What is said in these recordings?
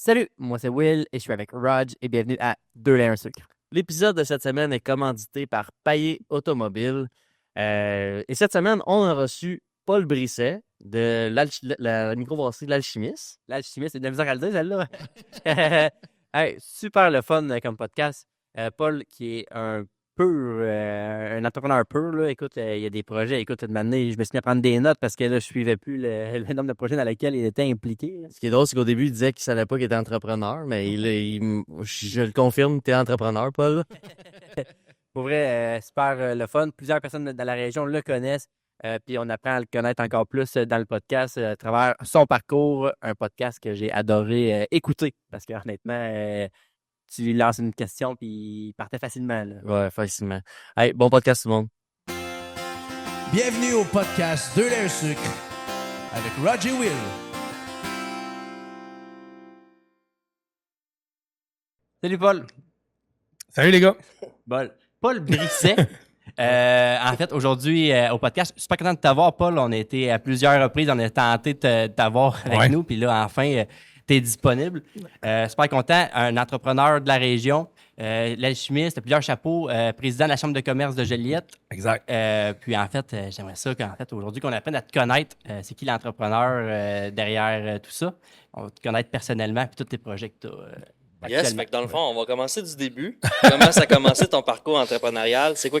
Salut, moi c'est Will et je suis avec Raj et bienvenue à Deux lait un sucre. L'épisode de cette semaine est commandité par Paillé Automobile. Et cette semaine, on a reçu Paul Brisset de la microbrasserie L'Alchimiste. L'Alchimiste, c'est de la misère à le dire, celle-là. Hey, super le fun comme podcast. Paul, qui est un entrepreneur pur, là. Écoute, il y a des projets. Écoute, de m'amener, je me suis mis à prendre des notes parce que là, je suivais plus le nombre de projets dans lesquels il était impliqué. Ce qui est drôle, c'est qu'au début, il disait qu'il savait pas qu'il était entrepreneur, mais je le confirme, tu es entrepreneur, Paul. Pour vrai, super le fun. Plusieurs personnes dans la région le connaissent. Puis on apprend à le connaître encore plus dans le podcast à travers son parcours. Un podcast que j'ai adoré écouter parce que honnêtement, tu lui lances une question puis il partait facilement, là. Ouais, facilement. Hey, bon podcast, tout le monde. Bienvenue au podcast Deux lait un sucre avec Roger Will. Salut Paul. Salut les gars. Paul Brisset. En fait, aujourd'hui, au podcast, je suis super content de t'avoir, Paul. On a été à plusieurs reprises, on a tenté de t'avoir avec nous, puis là, enfin, tu es disponible. Super content. Un entrepreneur de la région, l'alchimiste, plusieurs chapeaux, président de la Chambre de commerce de Joliette. Exact. Puis en fait, j'aimerais ça aujourd'hui, qu'on apprenne à te connaître. C'est qui l'entrepreneur derrière tout ça? On va te connaître personnellement, puis tous tes projets que tu as. Yes, fait que dans le fond, on va commencer du début. Comment ça a commencé ton parcours entrepreneurial? C'est quoi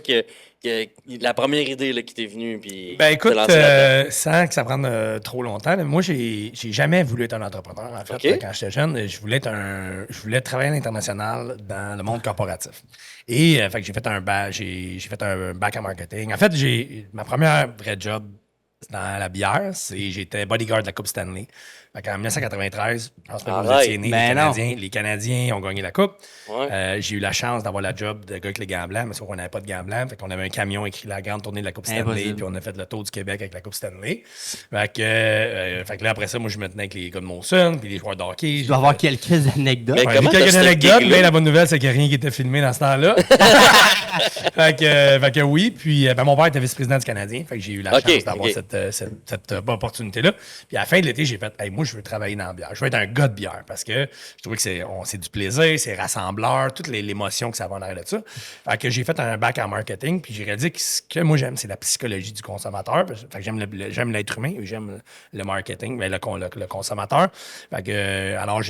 la première idée là, qui t'est venue? Puis Écoute, te lancer là-dedans? sans que ça prenne trop longtemps, là, moi, j'ai jamais voulu être un entrepreneur. En fait, OK. quand j'étais jeune, je voulais travailler à l'international dans le monde corporatif. Et fait que j'ai fait un bac en marketing. En fait, ma première vraie job dans la bière, j'étais bodyguard de la Coupe Stanley. En 1993, je pense que vous Arrête. étiez nés, Ben les Canadiens ont gagné la Coupe. Ouais. J'ai eu la chance d'avoir la job de gars avec les gants blancs, mais sauf qu'on n'avait pas de gants blancs. Fait qu'on avait un camion écrit la grande tournée de la Coupe Stanley, Impossible. puis on a fait le tour du Québec avec la Coupe Stanley. Fait que là, après ça, moi, je me tenais avec les gars de Monson, puis les joueurs de hockey. Tu dois avoir quelques anecdotes. Mais Ouais, comment j'ai quelques t'as ce anecdotes, gig-là? mais la bonne nouvelle, c'est qu'il n'y a rien qui était filmé dans ce temps-là. fait que oui, puis mon père était vice-président du Canadien, fait que j'ai eu la chance d'avoir cette opportunité-là. Puis à la fin de l'été, j'ai fait, hey, moi, je veux travailler dans la bière. Je veux être un gars de bière parce que je trouvais que c'est du plaisir, c'est rassembleur, toute l'émotion que ça va en arrière de ça. Fait que j'ai fait un bac en marketing, puis j'ai réalisé que ce que moi j'aime, c'est la psychologie du consommateur. Fait que j'aime l'être humain, j'aime le marketing, mais le consommateur. Fait que, alors,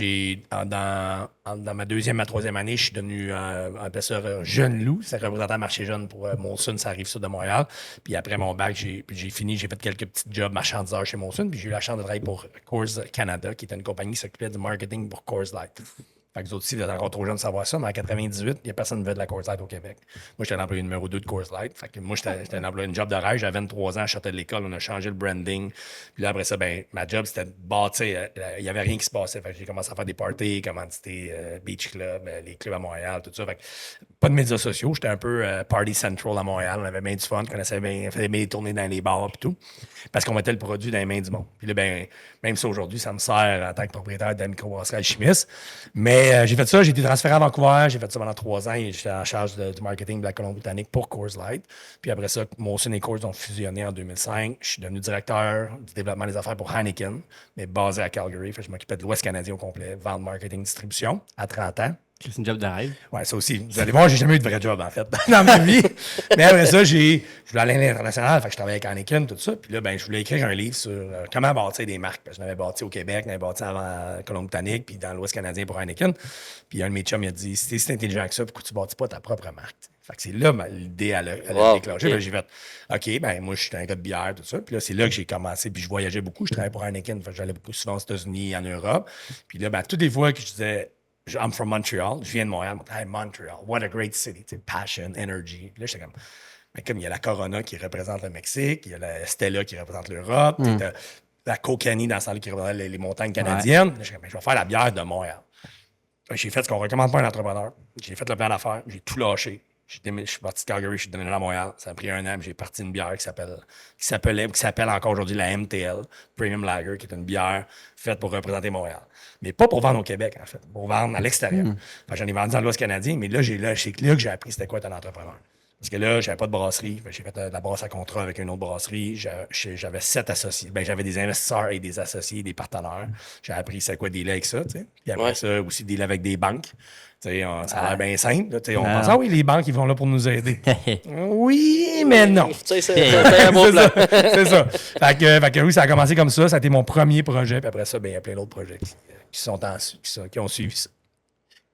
dans ma deuxième, ma troisième année, je suis devenu un jeune loup. C'est représentant marché jeune pour Molson, ça arrive sud de Montréal. Puis après mon bac, j'ai fait quelques petits jobs marchandiseurs chez Molson. Puis j'ai eu la chance de travailler pour Coors Canada, qui était une compagnie qui s'occupait du marketing pour Coors Light. Fait que vous autres aussi, vous êtes encore trop jeunes de savoir ça, mais en 98, il n'y a personne qui veut de la Coors Light au Québec. Moi, j'étais l'employé numéro 2 de Coors Light. Fait que moi, j'étais un employé, une job de rêve. J'avais 23 ans, je sortais de l'école, on a changé le branding. Puis là, après ça, ma job, c'était de bâtir. Il n'y avait rien qui se passait. Fait que j'ai commencé à faire des parties, commanditer Beach Club, les clubs à Montréal, tout ça. Fait que pas de médias sociaux. J'étais un peu Party Central à Montréal. On avait bien du fun, on connaissait bien, faisait bien des tournées dans les bars et tout. Parce qu'on mettait le produit dans les mains du monde. Puis là, même ça aujourd'hui, ça me sert en tant que propriétaire de la microbrasserie Alchimiste. Mais j'ai fait ça, j'ai été transféré à Vancouver, j'ai fait ça pendant 3 ans et j'étais en charge du marketing de la Colombie-Britannique pour Coors Light. Puis après ça, Molson et Coors ont fusionné en 2005. Je suis devenu directeur du développement des affaires pour Heineken, mais basé à Calgary. Fait que je m'occupais de l'Ouest canadien au complet, vente, marketing, distribution, à 30 ans. C'est une job de rêve. Ouais, ça aussi. Vous allez voir, j'ai jamais eu de vrai job, en fait, dans ma vie. Mais après ça, je voulais aller à l'international, fait que je travaillais avec Heineken, tout ça. Puis là, je voulais écrire un livre sur comment bâtir des marques. Parce que je l'avais bâti au Québec, je l'avais bâti avant Colombie-Britannique, puis dans l'Ouest canadien pour Heineken. Puis un de mes chums, il a dit, si t'es si intelligent que ça, pourquoi tu bâtis pas ta propre marque? Fait que c'est là, l'idée, elle a déclenché. Okay. J'ai fait, OK, moi, je suis un gars de bière, tout ça. Puis là, c'est là que j'ai commencé. Puis je voyageais beaucoup. Je travaillais pour Heineken. Fait que j'allais beaucoup souvent aux États-Unis, en Europe. Puis là, toutes les fois que je disais, I'm from Montreal. Je viens de Montréal. Hey, Montreal, what a great city. Passion, energy. Puis là, j'étais comme il y a la Corona qui représente le Mexique, il y a la Stella qui représente l'Europe, t'as la Kokanee dans ce temps-là qui représente les montagnes canadiennes. Là, j'étais comme, je vais faire la bière de Montréal. J'ai fait ce qu'on recommande pas à un entrepreneur. J'ai fait le plan d'affaires. J'ai tout lâché. Je suis parti de Calgary, je suis déménagé à Montréal. Ça a pris 1 an, puis j'ai parti une bière qui s'appelle encore aujourd'hui la MTL, Premium Lager, qui est une bière faite pour représenter Montréal. Mais pas pour vendre au Québec, en fait, pour vendre à l'extérieur. J'en ai vendu dans l'Ouest canadien, mais là, c'est là que j'ai appris c'était quoi être un entrepreneur. Parce que là, j'avais pas de brasserie. J'ai fait de la brasse à contrat avec une autre brasserie. J'avais 7 associés. Ben, j'avais des investisseurs et des associés, des partenaires. J'ai appris c'est quoi dealer avec ça, tu sais. Puis après ça, aussi dealer avec des banques. Tu sais, ça a l'air bien simple. Là, tu sais, on pense, oui, les banques, ils vont là pour nous aider. Oui, mais non. C'est un bon plan. C'est ça. Fait que oui, ça a commencé comme ça. Ça a été mon premier projet. Puis après ça, ben, il y a plein d'autres projets qui ont suivi ça.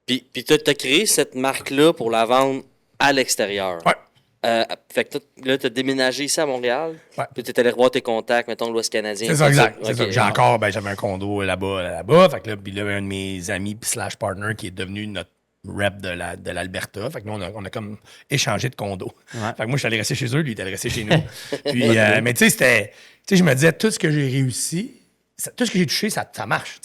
Puis tu as créé cette marque-là pour la vendre à l'extérieur. Ouais. Fait que là, tu as déménagé ici à Montréal. Ouais. Puis tu es allé revoir tes contacts, mettons, l'Ouest canadien. C'est ça, exact. Ok. C'est ça. J'avais un condo là-bas. Fait que là, puis là, un de mes amis / partner qui est devenu notre rep de l'Alberta. Fait que nous, on a comme échangé de condo. Ouais. Fait que moi, je suis allé rester chez eux, lui, il est allé rester chez nous. Puis, mais tu sais, je me disais, tout ce que j'ai réussi, tout ce que j'ai touché, ça marche.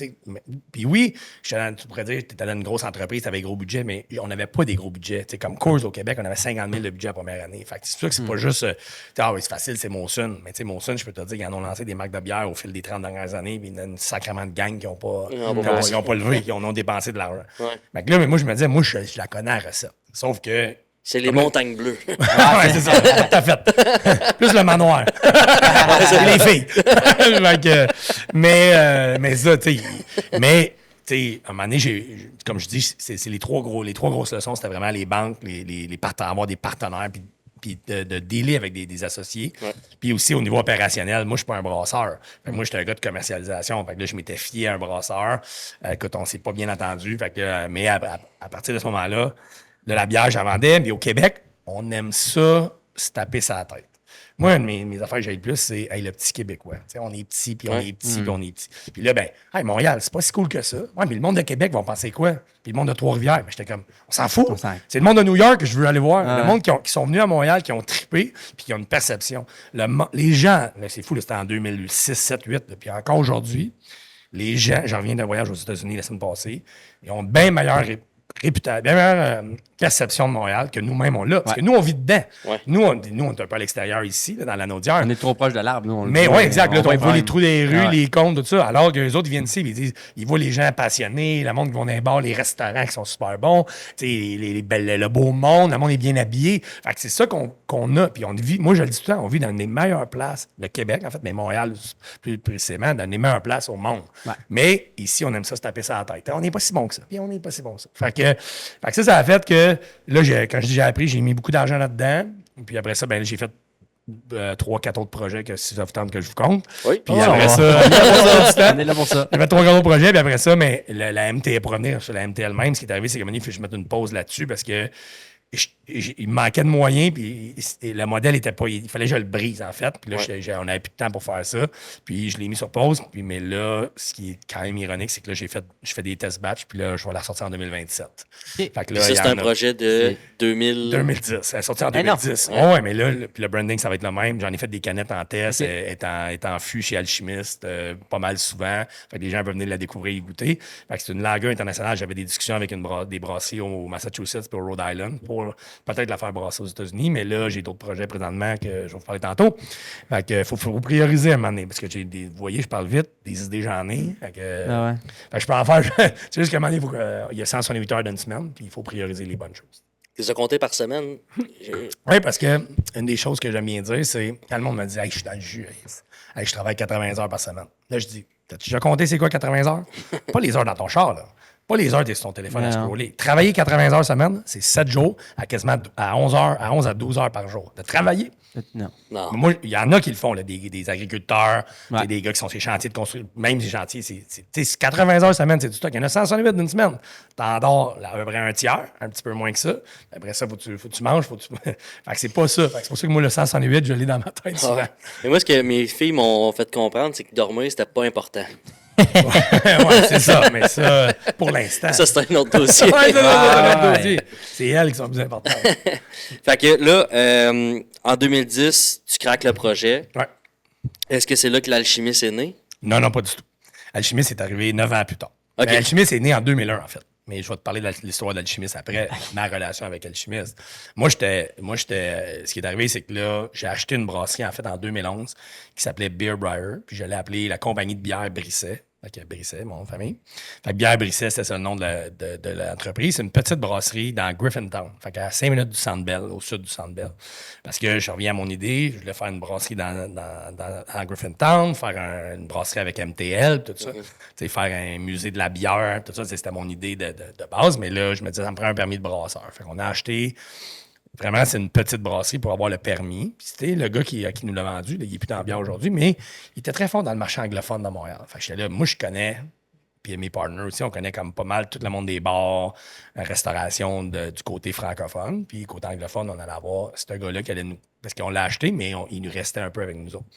Puis oui, tu pourrais dire, tu étais dans une grosse entreprise, tu avais des gros budgets, mais on n'avait pas des gros budgets. T'sais, comme Coors au Québec, on avait 50 000 de budget la première année. Fait que c'est sûr que c'est pas juste, oui, c'est facile, c'est Molson. Mais tu sais, Molson, je peux te dire, ils en ont lancé des marques de bière au fil des 30 dernières années, puis il y a une sacrement de gang qui n'ont pas levé, qui ont dépensé de l'argent. Ouais. Fait que là, mais moi, je me disais, moi, je la connais la recette. Sauf que. C'est les montagnes bleues. Ouais, c'est ça, tout à fait. Plus le manoir. C'est les filles. Fait que, mais ça, tu sais, à un moment donné, comme je dis, c'est les trois grosses leçons, c'était vraiment les banques, avoir des partenaires, puis de dealer avec des associés. Ouais. Puis aussi, au niveau opérationnel, moi, je suis pas un brasseur. Fait que moi, j'étais un gars de commercialisation. Fait que là, je m'étais fié à un brasseur. Écoute, on s'est pas bien entendu. Fait que, mais à partir de ce moment-là, de la bière, j'en vendais. Puis au Québec, on aime ça se taper sa tête. Moi, une de mes affaires que j'ai le plus, c'est le petit Québécois. T'sais, on est petit, puis on est petit, puis on est petit. Puis là, Montréal, c'est pas si cool que ça. Ouais, mais le monde de Québec va penser quoi? Puis le monde de Trois-Rivières, j'étais comme, on s'en fout. C'est le monde de New York que je veux aller voir. Le monde qui sont venus à Montréal, qui ont trippé, puis qui ont une perception. Les gens, là, c'est fou, là, c'était en 2006, 7, 8, là, puis encore aujourd'hui, les gens, j'en reviens d'un voyage aux États-Unis la semaine passée, ils ont bien meilleure réputation, bien meilleure perception de Montréal que nous-mêmes on l'a. Parce que nous, on vit dedans. Ouais. Nous, on est un peu à l'extérieur ici, là, dans la Naudière. On est trop proche de l'arbre, nous. Mais oui, exact. Là, on voit les trous des rues, les comptes, tout ça. Alors que les autres, ils viennent ici, ils voient les gens passionnés, le monde qui vont dans les bars, les restaurants qui sont super bons, le beau monde, le monde est bien habillé. Fait que c'est ça qu'on a. Puis on vit, moi, je le dis tout le temps, on vit dans les meilleures places, le Québec, en fait, mais Montréal, plus précisément, dans les meilleures places au monde. Ouais. Mais ici, on aime ça se taper ça à la tête. On n'est pas si bon que ça. Puis on n'est pas si bon que ça. Fait que ça a fait que, là, quand j'ai appris, j'ai mis beaucoup d'argent là-dedans. Puis après ça, j'ai fait 3-4 autres projets que si ça vous tente que je vous compte. Oui. Puis après ça, on est là pour ça. J'ai fait 3 autres projets. Puis après ça, mais la MT, pour revenir sur la MT elle-même, ce qui est arrivé, c'est qu'il faut que je mette une pause là-dessus parce que il me manquait de moyens, puis le modèle était pas. Il fallait que je le brise, en fait. Puis là, on n'avait plus de temps pour faire ça. Puis je l'ai mis sur pause. Mais là, ce qui est quand même ironique, c'est que là, je fais des test batch, puis là, je vais la sortir en 2027. Okay. Fait que là, ça, c'est un projet de 2010. Elle est sortie en 2010. Ouais, mais là, puis le branding, ça va être le même. J'en ai fait des canettes en test, est en fût chez Alchimiste, pas mal souvent. Fait que les gens peuvent venir la découvrir et goûter. Fait que c'est une lager internationale. J'avais des discussions avec des brasseries au Massachusetts et au Rhode Island pour peut-être la faire brasser aux États-Unis, mais là, j'ai d'autres projets présentement que je vais vous parler tantôt. Fait que faut prioriser à un moment donné, parce que vous voyez, je parle vite, des idées, j'en ai. Fait que, fait que je peux en faire. C'est juste qu'à un moment donné, il y a 168 heures d'une semaine, puis il faut prioriser les bonnes choses. Tu les as comptés par semaine? Oui, parce que une des choses que j'aime bien dire, c'est quand le monde me dit, hey, je suis dans le jus, hey, je travaille 80 heures par semaine. Là, je dis, t'as-tu déjà compté c'est quoi 80 heures? Pas les heures dans ton char, là. Pas les heures de ton téléphone à scroller. Travailler 80 heures semaine, c'est 7 jours à quasiment à 11 à 12 heures par jour. De travailler. Non. Moi, il y en a qui le font, là, des agriculteurs, des gars qui sont sur les chantiers de construire. Même ces chantiers, c'est 80 heures semaine, c'est du stock. Il y en a 168 d'une semaine. T'en dors à peu près un tiers, un petit peu moins que ça. Après ça, faut que tu manges. Fait que c'est pas ça. Fait que c'est pour ça que moi, le 168, je l'ai dans ma tête souvent. Mais moi, ce que mes filles m'ont fait comprendre, c'est que dormir, c'était pas important. Ouais, c'est ça, mais ça, pour l'instant. Ça, c'est un autre dossier. Ouais, c'est un autre dossier. C'est elles qui sont plus importantes. Fait que là, en 2010, tu craques le projet. Ouais. Est-ce que c'est là que l'alchimiste est né? Non, pas du tout. Alchimiste est arrivé 9 ans plus tard. Okay. Alchimiste est né en 2001, en fait. Mais je vais te parler de l'histoire d'Alchimiste après, ma relation avec Alchimiste. Moi, ce qui est arrivé, c'est que là, j'ai acheté une brasserie, en fait, en 2011, qui s'appelait Beer Briar, puis je l'ai appelée la compagnie de bière Brisset. Fait que Brisset, mon nom de famille. Fait que Bière Brisset, c'était ça le nom de l'entreprise. C'est une petite brasserie dans Griffintown. Fait qu'à 5 minutes du Centre Bell, au sud du Centre Bell. Parce que je reviens à mon idée, je voulais faire une brasserie dans Griffintown, faire une brasserie avec MTL, tout ça. Tu sais, faire un musée de la bière, tout ça, c'était mon idée de base. Mais là, je me disais, ça me prend un permis de brasseur. Fait qu'on a acheté. Vraiment, c'est une petite brasserie pour avoir le permis. Puis c'était le gars qui nous l'a vendu. Là, il n'est plus dans la bière aujourd'hui, mais il était très fort dans le marché anglophone de Montréal. Fait que j'étais là, moi, je connais, puis mes partners aussi, on connaît comme pas mal tout le monde des bars, la restauration du côté francophone. Puis côté anglophone, on allait avoir ce gars-là qui allait nous. Parce qu'on l'a acheté, mais il nous restait un peu avec nous autres.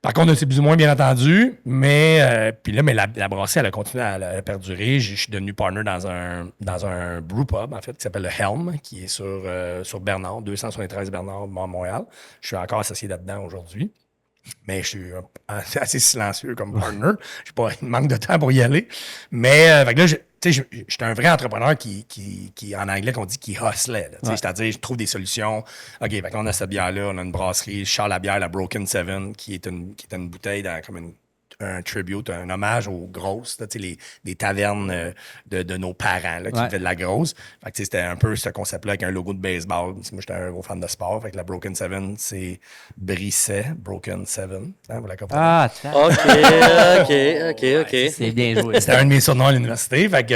Par contre, c'est plus ou moins bien entendu, mais puis là, mais la brasserie, elle a continué à perdurer. Je suis devenu partner dans un brew pub, en fait, qui s'appelle le Helm, qui est sur Bernard, 273 Bernard, Montréal. Je suis encore associé là-dedans aujourd'hui. Mais je suis assez silencieux comme partner. Il manque de temps pour y aller. Mais fait que là, j'étais un vrai entrepreneur qui en anglais, qu'on dit qui hustlait. C'est-à-dire, je trouve des solutions. OK, fait que là, on a cette bière-là, on a une brasserie, je sors la bière, la Broken Seven, qui est une bouteille comme un tribute, un hommage aux grosses, là, les tavernes de nos parents là, qui faisaient de la grosse. Fait que c'était un peu ce concept-là avec un logo de baseball. Moi, j'étais un gros fan de sport. Fait que la Broken Seven, c'est Brisset, Broken Seven. Hein, vous la comprenez? Ah, OK. c'est bien joué. C'était un de mes surnoms à l'université. Fait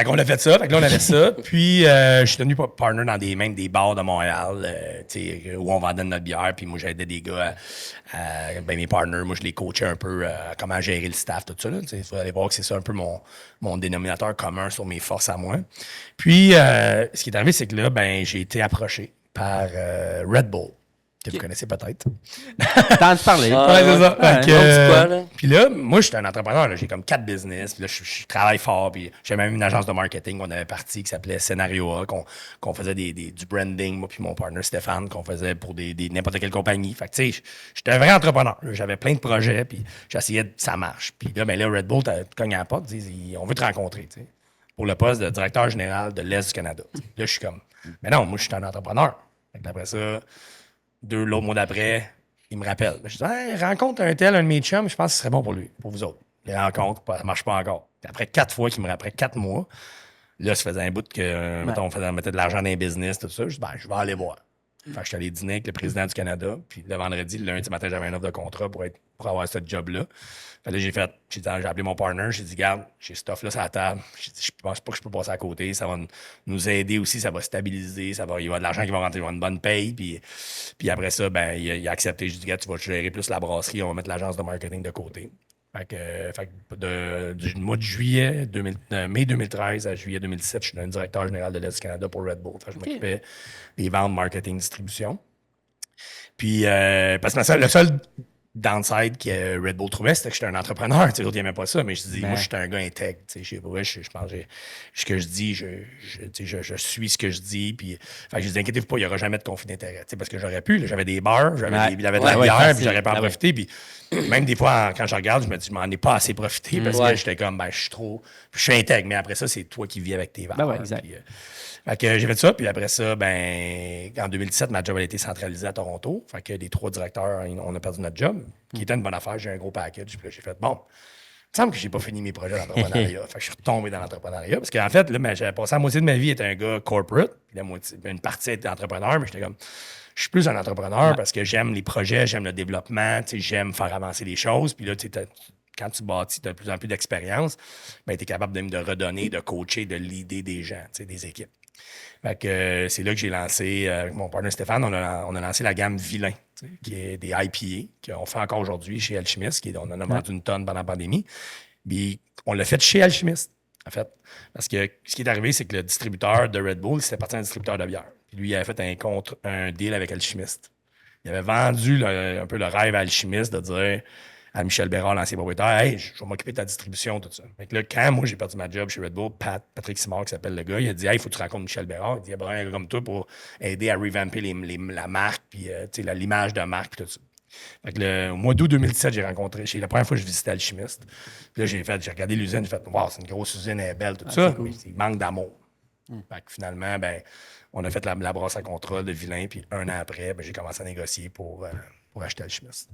qu'on a fait ça. Fait que là, on avait ça. Puis, je suis devenu partner dans même des bars de Montréal, où on vendait notre bière. Puis moi, j'aidais des gars mes partners, moi, je les coachais un peu comment gérer le staff, tout ça. Vous allez voir que c'est ça un peu mon dénominateur commun sur mes forces à moi. Puis, ce qui est arrivé, c'est que là, j'ai été approché par Red Bull, que vous connaissez peut-être. T'en as parlé. C'est ça. Fait que, quoi, là? Puis là, moi, je suis un entrepreneur. Là. J'ai comme 4 business. Puis là, je travaille fort. Puis j'ai même une agence de marketing qu'on avait partie qui s'appelait Scénario A, qu'on faisait du branding, moi puis mon partner Stéphane, qu'on faisait pour n'importe quelle compagnie. Fait que, tu sais, j'étais un vrai entrepreneur. J'avais plein de projets. Puis j'essayais ça marche. Puis là, là, Red Bull te cogne à la porte. Disent, on veut te rencontrer, tu sais, pour le poste de directeur général de l'Est du Canada. Là, je suis comme, mais non, moi, je suis un entrepreneur. Fait que après ça, l'autre mois d'après, il me rappelle. Je dis, hey, rencontre un tel, un de mes chums, je pense que ce serait bon pour lui, pour vous autres. Les rencontres, ça ne marche pas encore. Puis après 4 fois après 4 mois, là, ça faisait un bout que, mettons, on mettait de l'argent dans les business, tout ça. Je dis, je vais aller voir. Fait que je suis allé dîner avec le président du Canada. Puis le vendredi, le lundi matin, j'avais un offre de contrat pour avoir ce job-là. Fait que là, j'ai appelé mon partner. J'ai dit, garde, j'ai cette offre-là sur la table. J'ai dit, je pense pas que je peux passer à côté. Ça va nous aider aussi. Ça va stabiliser. Il va y avoir de l'argent qui va rentrer. Il va y avoir une bonne paye. Puis après ça, il a accepté. J'ai dit, gars, tu vas gérer plus la brasserie. On va mettre l'agence de marketing de côté. Fait que du mois de mai 2013 à juillet 2017, je suis le directeur général de l'Est du Canada pour Red Bull. Fait que je m'occupais des ventes, marketing, distribution. Puis, parce que le seul downside que Red Bull trouvait, c'était que j'étais un entrepreneur. Les autres, ils n'aimaient pas ça, mais je dis, moi, je suis un gars intègre. Je pense ce que je dis, je suis ce que je dis. Puis, fait que je dis, inquiétez-vous pas, il n'y aura jamais de conflit d'intérêt. Parce que j'aurais pu, j'avais des bars, j'avais de la bière, puis j'aurais pas en profité. Puis, même des fois, quand je regarde, je me dis, je m'en ai pas assez profité parce que j'étais comme, je suis intègre. Mais après ça, c'est toi qui vis avec tes valeurs. Exact. Fait que j'ai fait ça, puis après ça, en 2017, ma job a été centralisée à Toronto. Fait que les 3 directeurs, on a perdu notre job, qui était une bonne affaire. J'ai un gros package, puis là, j'ai fait, bon, il me semble que j'ai pas fini mes projets d'entrepreneuriat. Fait que je suis retombé dans l'entrepreneuriat, parce qu'en fait, là, j'avais passé la moitié de ma vie à être un gars corporate, puis une partie était entrepreneur, mais j'étais comme, je suis plus un entrepreneur parce que j'aime les projets, j'aime le développement, j'aime faire avancer les choses, puis là, quand tu bâtis, tu as de plus en plus d'expérience, tu es capable de redonner, de coacher, de leader des gens, des équipes. Fait que c'est là que j'ai lancé, avec mon partner Stéphane, on a lancé la gamme Vilain, qui est des IPA, qu'on fait encore aujourd'hui chez Alchimiste, on en a vendu une tonne pendant la pandémie. Puis on l'a fait chez Alchimiste, en fait. Parce que ce qui est arrivé, c'est que le distributeur de Red Bull, c'était parti un distributeur de bière. Puis lui, il avait fait un deal avec Alchimiste. Il avait vendu un peu le rêve à Alchimiste de dire à Michel Bérard, l'ancien propriétaire, « Hey, je vais m'occuper de ta distribution, tout ça. » Fait que là, quand moi, j'ai perdu ma job chez Red Bull, Patrick Simard, qui s'appelle le gars, il a dit, « Hey, il faut que tu rencontres Michel Bérard. » Il dit, « Il y a besoin d'un gars comme toi pour aider à revamper la marque, puis l'image de marque, puis tout ça. » Fait que au mois d'août 2017, c'est la première fois que je visitais Alchimiste. Puis là, j'ai regardé l'usine, j'ai fait, « Wow, c'est une grosse usine, elle est belle, tout ça. » Cool. Mais il manque d'amour. Fait que finalement, on a fait la brasse à contrat de Vilain, puis 1 an après, j'ai commencé à négocier pour acheter Alchimiste.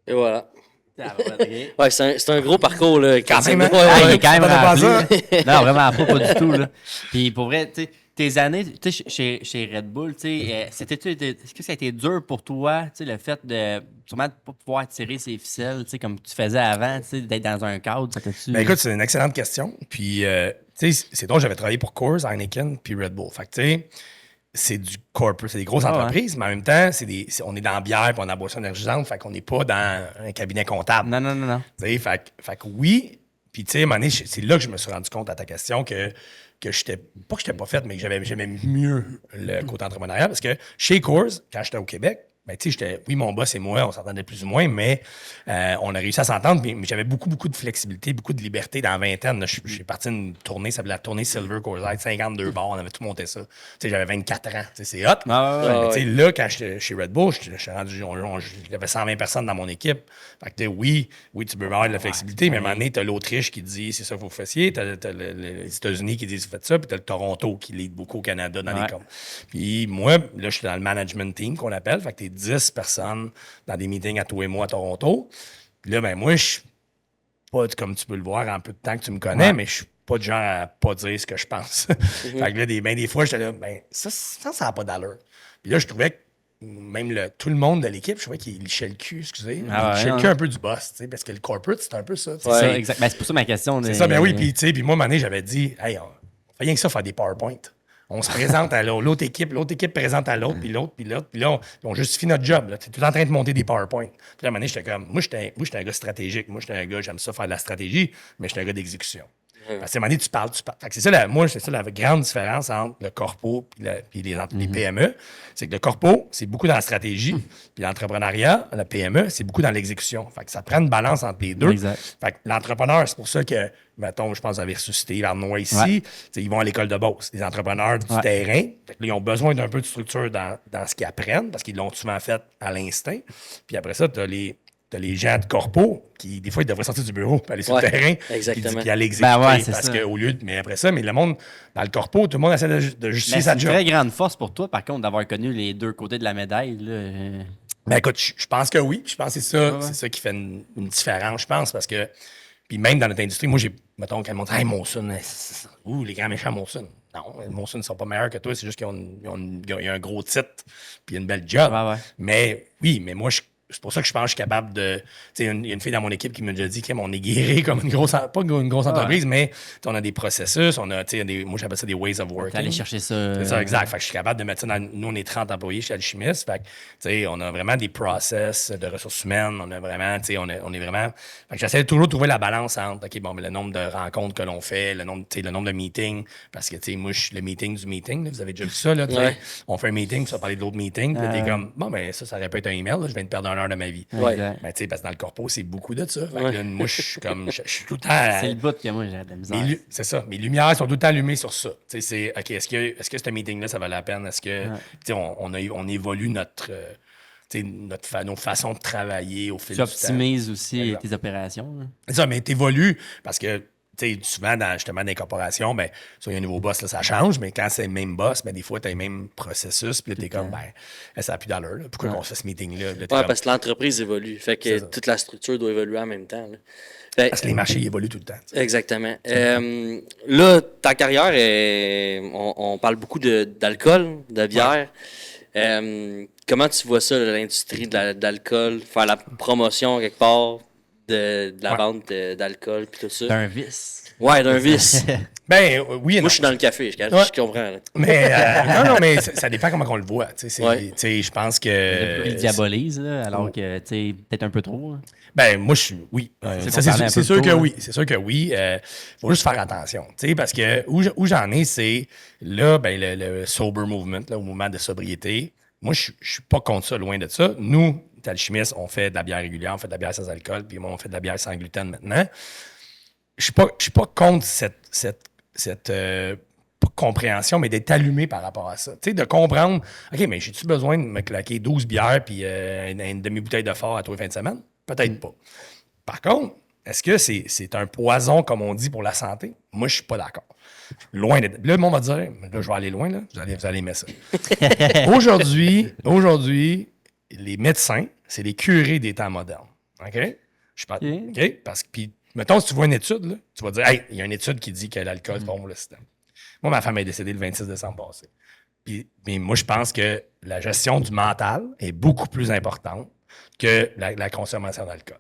Et voilà. Ouais, c'est un gros parcours, là. Quand même, hein? Il est quand même Pas ça. rempli. Non, vraiment pas du tout. Là. Puis pour vrai, tu sais, tes années chez Red Bull, tu sais, est-ce que ça a été dur pour toi, tu sais, le fait de sûrement de pas pouvoir tirer ses ficelles, tu sais, comme tu faisais avant, tu sais, d'être dans un cadre, ça t'a-tu... Ben écoute, c'est une excellente question. Puis, tu sais, c'est drôle, j'avais travaillé pour Coors, Heineken, puis Red Bull. Fait que, tu sais, c'est du corporate, c'est des grosses entreprises, mais en même temps, on est dans la bière puis on a la boisson énergisante, fait qu'on n'est pas dans un cabinet comptable. Non. Tu sais, fait que oui, puis tu sais, à un moment donné, c'est là que je me suis rendu compte à ta question que j'étais, pas que j'étais pas fait, mais que j'aimais mieux le côté entrepreneurial, parce que chez Coors, quand j'étais au Québec, ben, tu sais, oui, mon boss et moi, on s'entendait plus ou moins, mais on a réussi à s'entendre. Mais j'avais beaucoup de flexibilité, beaucoup de liberté dans la vingtaine. Je suis parti d'une tournée, ça s'appelait la tournée Silver Coors Light, 52 bars, on avait tout monté ça. Tu sais, j'avais 24 ans, tu sais, c'est hot. Mais tu sais, là, quand j'étais chez Red Bull, j'étais rendu, j'avais 120 personnes dans mon équipe. Fait que, oui, tu peux avoir de la flexibilité, mais à un moment donné, t'as l'Autriche qui dit c'est ça qu'il faut que vous fassiez, t'as les États-Unis qui disent vous faites ça, puis t'as le Toronto qui lead beaucoup au Canada dans les coms. Puis moi, là, je suis dans le management team qu'on appelle, fait que t'es 10 personnes dans des meetings à tous les mois à Toronto. Puis là, ben moi, je suis pas, comme tu peux le voir en peu de temps que tu me connais, mais je suis pas du genre à pas dire ce que je pense. Fait que là, des fois, j'étais là, ben ça n'a pas d'allure. Puis là, je trouvais que même tout le monde de l'équipe, je trouvais qu'il lichait le cul, excusez. Il lichait le cul un peu du boss, tu sais, parce que le corporate, c'est un peu ça. C'est ça, exact. Ben, c'est pour ça ma question. C'est ça, ben oui. Puis, tu sais, moi, à un moment donné, j'avais dit, hey, rien que ça, faire des PowerPoint. On se présente à l'autre équipe présente à l'autre, puis l'autre, puis là, on justifie notre job. Tu es tout en train de monter des PowerPoint. Puis là, à un moment donné, j'étais comme, moi, j'étais un gars stratégique. Moi, j'étais un gars, j'aime ça faire de la stratégie, mais j'étais un gars d'exécution. Parce que à un moment donné, tu parles. Fait que c'est ça, la grande différence entre le corpo et les PME. C'est que le corpo, c'est beaucoup dans la stratégie, puis l'entrepreneuriat, la PME, c'est beaucoup dans l'exécution. Fait que ça prend une balance entre les deux. Exact. Fait que l'entrepreneur, c'est pour ça que, mettons, je pense que vous avez ressuscité Arnois ici, ils vont à l'école de Beauce. Les entrepreneurs du terrain, fait que là, ils ont besoin d'un peu de structure dans ce qu'ils apprennent, parce qu'ils l'ont souvent fait à l'instinct. Puis après ça, tu as les gens de corpo qui, des fois, ils devraient sortir du bureau pour aller sur le terrain puis aller exécuter. Parce que, au lieu de. Mais après ça, mais le monde, dans le corpo, tout le monde essaie de justifier sa job. C'est une très grande force pour toi, par contre, d'avoir connu les deux côtés de la médaille. Là. Ben écoute, je pense que oui. Je pense que c'est ça qui fait une différence, je pense, parce que. Puis même dans notre industrie, moi, mettons, quand ils m'ont dit, hey, Monson, les grands méchants Monson. Non, Monson ne sont pas meilleurs que toi, c'est juste qu'ils ont un gros titre puis une belle job. Mais oui, mais moi, c'est pour ça que je pense que je suis capable de. Tu sais, il y a une fille dans mon équipe qui m'a déjà dit qu'on est guéri comme une grosse. Pas une grosse entreprise, mais on a des processus, moi j'appelle ça des ways of working. Aller chercher ça. C'est ça, exact. Fait que je suis capable de mettre ça dans. Nous, on est 30 employés chez Alchimiste. Fait que, tu sais, on a vraiment des process de ressources humaines. On a vraiment, tu sais, on est vraiment. Fait que j'essaie toujours de trouver la balance entre, OK, bon, mais le nombre de rencontres que l'on fait, le nombre de meetings. Parce que, tu sais, moi, je suis le meeting du meeting. Là, vous avez déjà vu ça, là. On fait un meeting, puis ça va parler de l'autre meeting. Puis t'es comme, bon, ben, ça aurait pu être un email. Là, je viens de perdre 1 heure de ma vie. Mais tu sais, parce que dans le corpo, c'est beaucoup de ça. Fait que là, moi, je suis comme. Je suis tout le temps. C'est le bout que moi, j'ai de la misère. C'est ça. Mes lumières sont tout le temps allumées sur ça. Tu sais, c'est OK, est-ce que ce meeting-là, ça valait la peine? Est-ce que. Tu sais, on évolue nos façons de travailler au fil du temps. Tu optimises aussi tes opérations. Là. C'est ça, mais tu évolues parce que. Tu sais, souvent, justement, dans les corporations, ben, il y a un nouveau boss, là, ça change, mais quand c'est le même boss, ben, des fois, tu as le même processus, puis là, t'es comme, ben, ça n'a plus d'allure, là. Pourquoi qu'on fait ce meeting-là? Parce que l'entreprise évolue. Fait que toute la structure doit évoluer en même temps. Là. Parce que les marchés évoluent tout le temps. T'sais. Exactement. Là, ta carrière, on parle beaucoup d'alcool, de bière. Comment tu vois ça, l'industrie de l'alcool, faire la promotion quelque part? De la vente d'alcool puis tout ça. D'un vice. Ouais, d'un vice. Ben oui et non. Moi, je suis dans le café, je comprends. Là. Mais non, mais ça dépend comment on le voit. Je pense que. Il diabolise, là, alors que, peut-être un peu trop. Hein. Ben, moi, oui. C'est sûr que oui. C'est sûr que oui. Faut juste faire attention. Parce que où j'en ai, c'est là, ben, le sober movement, là, au mouvement de sobriété. Moi, je suis pas contre ça, loin de ça. Nous, Alchimiste, on fait de la bière régulière, on fait de la bière sans alcool, puis moi, on fait de la bière sans gluten maintenant. Je suis pas contre cette compréhension, mais d'être allumé par rapport à ça. Tu sais, de comprendre, OK, mais j'ai-tu besoin de me claquer 12 bières puis une demi-bouteille de fort à tous les fins de semaine? Peut-être pas. Par contre, est-ce que c'est un poison, comme on dit, pour la santé? Moi, je suis pas d'accord. Loin d'être. Là, le monde va dire, là, je vais aller loin, là. Vous allez aimer ça. Aujourd'hui, les médecins, c'est les curés des temps modernes. OK? Je pense, OK? Parce que, puis, mettons, si tu vois une étude, là, tu vas dire, hey, il y a une étude qui dit que l'alcool, c'est bon pour le système. Moi, ma femme est décédée le 26 décembre passé. Mais moi, je pense que la gestion du mental est beaucoup plus importante que la consommation d'alcool.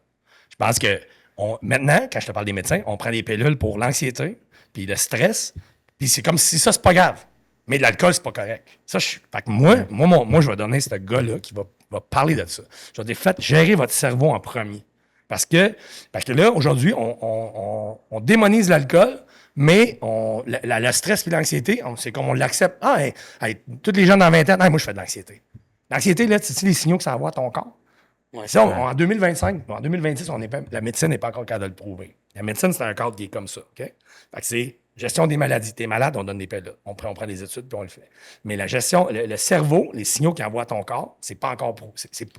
Je pense que maintenant, quand je te parle des médecins, on prend des pilules pour l'anxiété, puis le stress, puis c'est comme si ça, c'est pas grave. Mais de l'alcool, c'est pas correct. Ça, fait que moi, je vais donner ce gars-là qui va parler de ça. Je vais dire, faites gérer votre cerveau en premier. Parce que là, aujourd'hui, on démonise l'alcool, mais le stress et l'anxiété, c'est comme on l'accepte. Ah, hey, tous les gens dans 20 ans, moi, je fais de l'anxiété. L'anxiété, là, c'est les signaux que ça envoie à ton corps. Ouais, Ça, en 2025, en 2026, la médecine n'est pas encore capable de le prouver. La médecine, c'est un cadre qui est comme ça. OK? Fait que c'est gestion des maladies. T'es malade, on donne des pilules. On prend des études, puis on le fait. Mais la gestion, le cerveau, les signaux qu'il envoie à ton corps, c'est pas encore prouvé.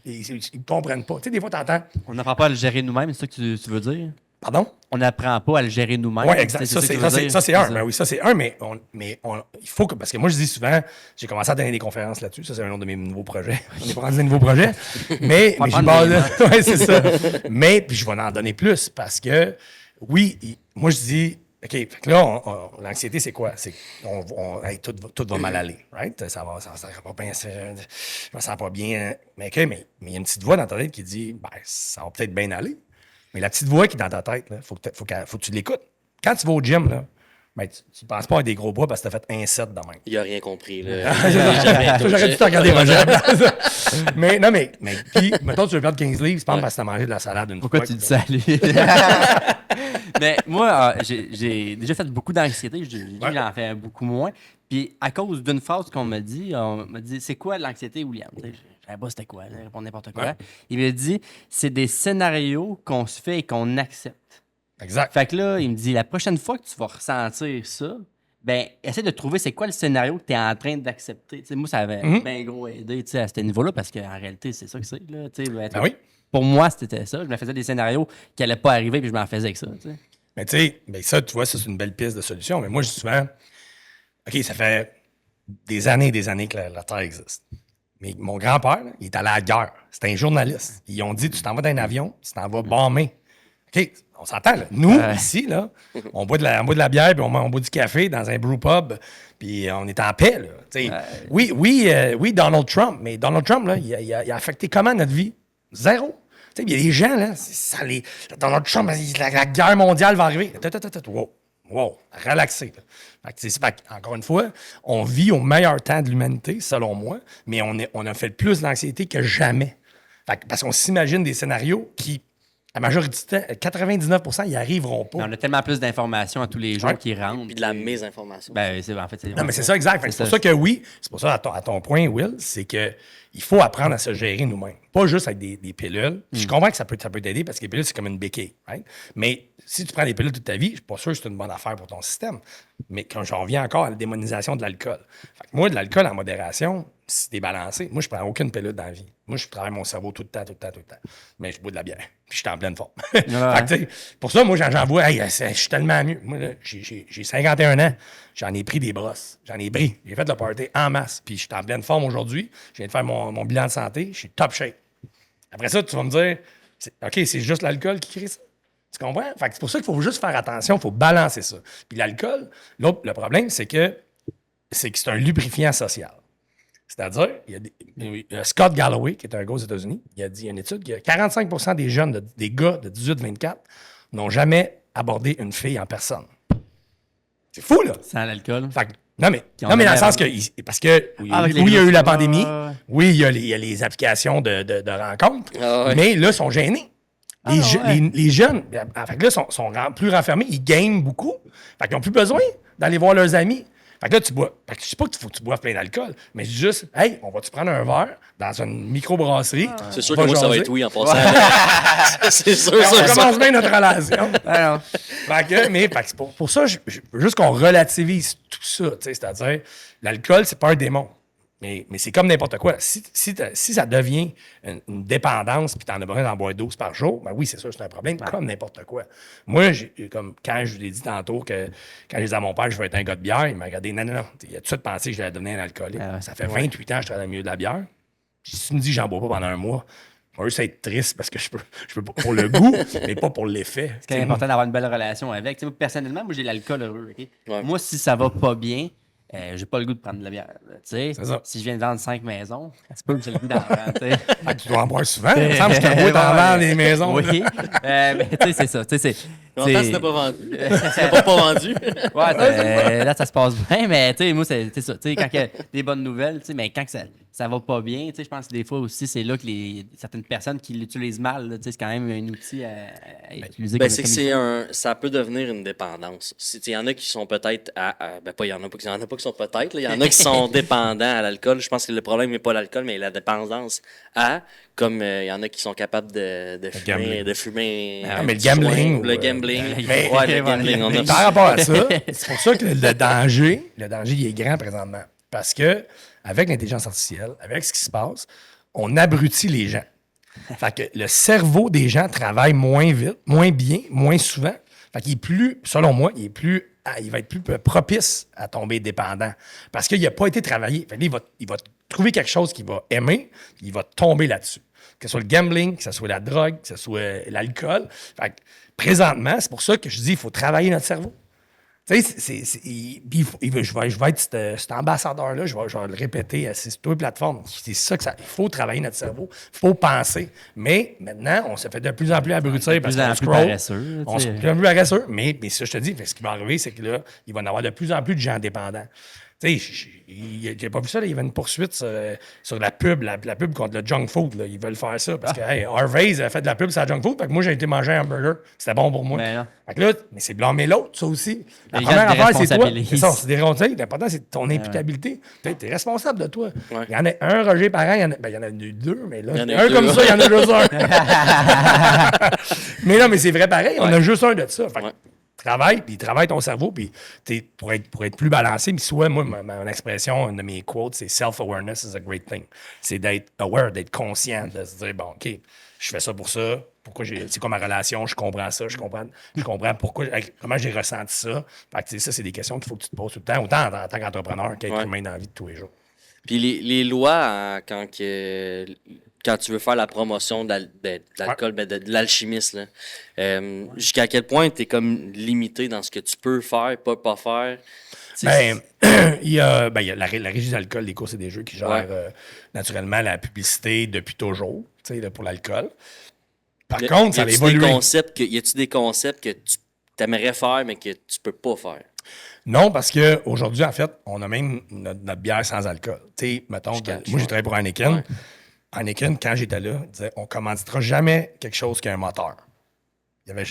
Ils ne comprennent pas. Tu sais, des fois, t'entends. On n'apprend pas à le gérer nous-mêmes, c'est ça que tu veux dire? Pardon? On n'apprend pas à le gérer nous-mêmes. Oui, exact. Ça, c'est un. Ben oui, ça, c'est un, mais il faut que. Parce que moi, je dis souvent, j'ai commencé à donner des conférences là-dessus. Ça, c'est un autre de mes nouveaux projets. On est pas rendu des nouveaux projets. mais j'ai ouais, c'est ça. Mais, puis je vais en donner plus parce que, oui, moi, je dis, OK, fait que là, l'anxiété, c'est quoi? C'est hey, tout va mal aller, right? Ça va pas bien, je me sens pas bien. Mais OK, mais il y a une petite voix dans ta tête qui dit, ben, ça va peut-être bien aller. Mais la petite voix qui est dans ta tête, il faut que tu l'écoutes. Quand tu vas au gym, là, ben, tu ne penses pas à des gros bras parce que tu as fait un set de même. Il n'a rien compris. Là. J'aurais dû te regarder, Roger. mais puis, mettons, tu veux perdre 15 livres, c'est pas parce que tu as mangé de la salade une fois. Pourquoi tu dis ça, lui? Mais moi, j'ai déjà fait beaucoup d'anxiété. J'en fais beaucoup moins. Puis à cause d'une phrase qu'on m'a dit, c'est quoi l'anxiété, William? Je savais pas c'était quoi, je réponds n'importe quoi. Ouais. Il me dit, c'est des scénarios qu'on se fait et qu'on accepte. Exact. Fait que là, il me dit, la prochaine fois que tu vas ressentir ça, ben, essaie de trouver c'est quoi le scénario que tu es en train d'accepter. T'sais, moi, ça avait bien gros aidé à ce niveau-là parce qu'en réalité, c'est ça que c'est. Là, ben oui. Pour moi, c'était ça. Je me faisais des scénarios qui n'allaient pas arriver puis je m'en faisais avec ça. T'sais. Mais tu sais, ça, tu vois, ça, c'est une belle piste de solution. Mais moi, je dis souvent, OK, ça fait des années que la Terre existe. Mais mon grand-père, là, il est allé à la guerre. C'était un journaliste. Ils ont dit, tu t'en vas dans un avion, tu t'en vas bomber. OK, on s'entend, là. Nous, ici, là, on boit de la bière, puis on boit du café dans un brew pub, puis on est en paix, là. Oui, Donald Trump, mais Donald Trump, là, il a affecté comment notre vie? Zéro. Il y a des gens, là, Donald Trump, la guerre mondiale va arriver. Wow, relaxé. Encore une fois, on vit au meilleur temps de l'humanité, selon moi, mais on a fait plus d'anxiété que jamais. Parce qu'on s'imagine des scénarios qui, la majorité, 99%, ils n'y arriveront pas. On a tellement plus d'informations à tous les jours qui rentrent. Puis de la mésinformation. Ben, non, mais c'est ça, exact. C'est pour ça que oui, c'est pour ça, à ton point, Will, c'est que il faut apprendre à se gérer nous-mêmes. Pas juste avec des pilules. Je comprends que ça peut t'aider parce que les pilules, c'est comme une béquille. Right? Mais si tu prends des pilules toute ta vie, je suis pas sûr que c'est une bonne affaire pour ton système. Mais quand j'en reviens encore à la démonisation de l'alcool. Moi, de l'alcool en modération, c'est débalancé. Moi, je prends aucune pilule dans la vie. Moi, je travaille mon cerveau tout le temps. Mais je bois de la bière. Puis je suis en pleine forme. Pour ça, moi, j'en vois, hey, je suis tellement mieux. Moi, là, j'ai 51 ans. J'en ai pris des brosses. J'en ai pris. J'ai fait le party en masse. Puis je suis en pleine forme aujourd'hui. Je viens de faire mon bilan de santé. Je suis top shape. Après ça, tu vas me dire, OK, c'est juste l'alcool qui crée ça. Tu comprends? Fait que c'est pour ça qu'il faut juste faire attention. Il faut balancer ça. Puis l'alcool, le problème, c'est que c'est un lubrifiant social. C'est-à-dire, il y a Scott Galloway, qui est un gars aux États-Unis, il a dit une étude que 45% des jeunes, des gars de 18-24, n'ont jamais abordé une fille en personne. C'est fou, là! Sans l'alcool. Non, mais dans le sens que... Parce que oui, il y a eu la pandémie. Oui, il y a les applications de rencontres. Mais là, ils sont gênés. Les jeunes, fait que là, sont plus renfermés. Ils game beaucoup. Fait qu'ils n'ont plus besoin d'aller voir leurs amis. Fait que là, tu bois. Fait que je sais pas qu'il faut que tu boives plein d'alcool, mais je dis juste, hey, on va-tu prendre un verre dans une microbrasserie? C'est sûr que moi, ça va être oui en passant. C'est sûr, on commence bien notre relation. Fait que pour ça, je veux juste qu'on relativise tout ça. C'est-à-dire, l'alcool, c'est pas un démon. Mais c'est comme n'importe quoi. Si ça devient une dépendance puis tu en as besoin d'en boire 12 par jour, ben oui, c'est sûr, c'est un problème, comme n'importe quoi. Moi, comme quand je l'ai dit tantôt que quand j'ai dit à mon père je veux être un gars de bière, il m'a regardé, non. Il a tout de suite pensé que j'allais devenir un alcoolique. Ça fait 28 ans que je travaille dans le milieu de la bière. Si tu me dis que j'en bois pas pendant un mois, Moi, ça être triste parce que je peux pas pour le goût, mais pas pour l'effet. C'est important d'avoir une belle relation avec. Moi, personnellement, moi, j'ai l'alcool heureux. OK? Ouais. Moi, si ça va pas bien, j'ai pas le goût de prendre de la bière. C'est ça. Si je viens de vendre 5 maisons, c'est pas que j'ai le goût d'en prendre. Tu dois en boire souvent. Il me semble que je te vois t'en vendre des maisons. Oui. Mais tu sais, c'est ça. Longtemps, tu n'as pas vendu. Tu n'as pas vendu. Ouais, là, ça se passe bien, mais tu sais, moi, c'est ça. Tu sais, quand il y a des bonnes nouvelles, tu sais, mais quand que ça va pas bien, tu sais, je pense que des fois aussi, c'est là que certaines personnes qui l'utilisent mal, tu sais, c'est quand même un outil à utiliser. Ben, c'est que ça peut devenir une dépendance. Il y en a qui sont peut-être il y en a pas qui sont peut-être, il y en a qui sont dépendants à l'alcool. Je pense que le problème n'est pas l'alcool, mais la dépendance comme il y en a qui sont capables de fumer. Mais le gambling. Le gambling. Mais- Le gambling. Mais par rapport à ça, c'est pour ça que le danger, il est grand présentement. Parce que avec l'intelligence artificielle, avec ce qui se passe, on abrutit les gens. Fait que le cerveau des gens travaille moins vite, moins bien, moins souvent. Fait qu'il est plus, selon moi, il va être plus propice à tomber dépendant. Parce qu'il n'a pas été travaillé. Fait que là, il va trouver quelque chose qu'il va aimer, il va tomber là-dessus. Que ce soit le gambling, que ce soit la drogue, que ce soit l'alcool. Fait que présentement, c'est pour ça que je dis qu'il faut travailler notre cerveau. Tu sais, je vais être cet ambassadeur-là, je vais le répéter sur toutes les plateformes. C'est ça il faut travailler notre cerveau, il faut penser. Mais maintenant, on se fait de plus en plus abrutir parce qu'on scroll. On se fait de plus en plus paresseux. Mais ça, je te dis, ce qui va arriver, c'est que là, il va y avoir de plus en plus de gens dépendants. Tu sais, j'ai pas vu ça, là, il y avait une poursuite sur la pub, la pub contre le junk food. Là. Ils veulent faire ça parce que Harvey's a fait de la pub sur la junk food. Fait que moi, j'ai été manger un hamburger. C'était bon pour moi. Fait que là, mais c'est blâmer l'autre, ça aussi. La première affaire, c'est toi. C'est ça, c'est des rondins. L'important, c'est ton imputabilité. Tu es responsable de toi. Ouais. Il y en a un Roger par an, il y en a deux, mais là, Il y en a un deux. comme ça, il y en a juste un. Mais non, mais c'est vrai pareil, on a juste un de ça. Fait que travaille ton cerveau, puis pour être plus balancé. Mais soit, moi, mon expression, une de mes quotes, c'est « self-awareness is a great thing ». C'est d'être aware, d'être conscient, de se dire, bon, OK, je fais ça pour ça, pourquoi c'est quoi ma relation, je comprends ça, je comprends comment j'ai ressenti ça. Fait que, ça, c'est des questions qu'il faut que tu te poses tout le temps, autant en tant qu'entrepreneur qu'être humain dans la vie de tous les jours. Puis les lois, quand tu veux faire la promotion de l'alcool, de l'alchimiste, là, jusqu'à quel point tu es comme limité dans ce que tu peux faire, pas faire? Il y a la Régie d'alcool, des courses et des jeux qui gère naturellement la publicité depuis toujours, pour l'alcool. Par contre, ça a évolué. Y a-tu des concepts que tu aimerais faire, mais que tu peux pas faire? Non, parce qu'aujourd'hui, en fait, on a même notre bière sans alcool. Tu sais, mettons, moi, j'ai travaillé pour Heineken. Ouais. Heineken, quand j'étais là, il disait on commanditera jamais quelque chose qui a un moteur. Il y avait,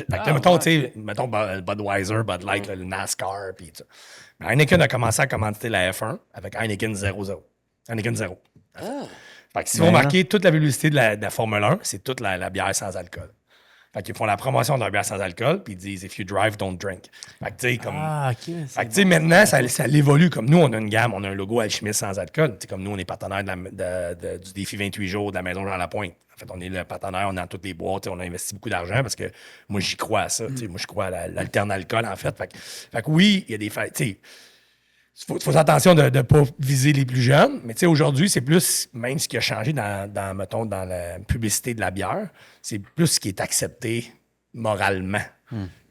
mettons, Budweiser, Bud Light, le NASCAR, puis tout ça. Mais Heineken a commencé à commanditer la F1 avec Heineken 0. Heineken 0. Fait que si vous remarquez, toute la publicité de la Formule 1, c'est toute la bière sans alcool. Fait qu'ils font la promotion de leur bière sans alcool, puis ils disent « If you drive, don't drink ». Fait que, tu sais, comme... fait que, tu sais, maintenant, ça l'évolue. Comme nous, on a une gamme, on a un logo alchimiste sans alcool. Tu sais, comme nous, on est partenaire du défi 28 jours de la Maison Jean-Lapointe. En fait, on est le partenaire, on est dans toutes les boîtes, on a investi beaucoup d'argent parce que moi, j'y crois à ça. Tu sais, moi, je crois à l'alterne-alcool, en fait. Fait que oui, il y a des faits, tu sais... Il faut faire attention de ne pas viser les plus jeunes, mais tu sais, aujourd'hui, c'est plus, même ce qui a changé mettons, dans la publicité de la bière, c'est plus ce qui est accepté moralement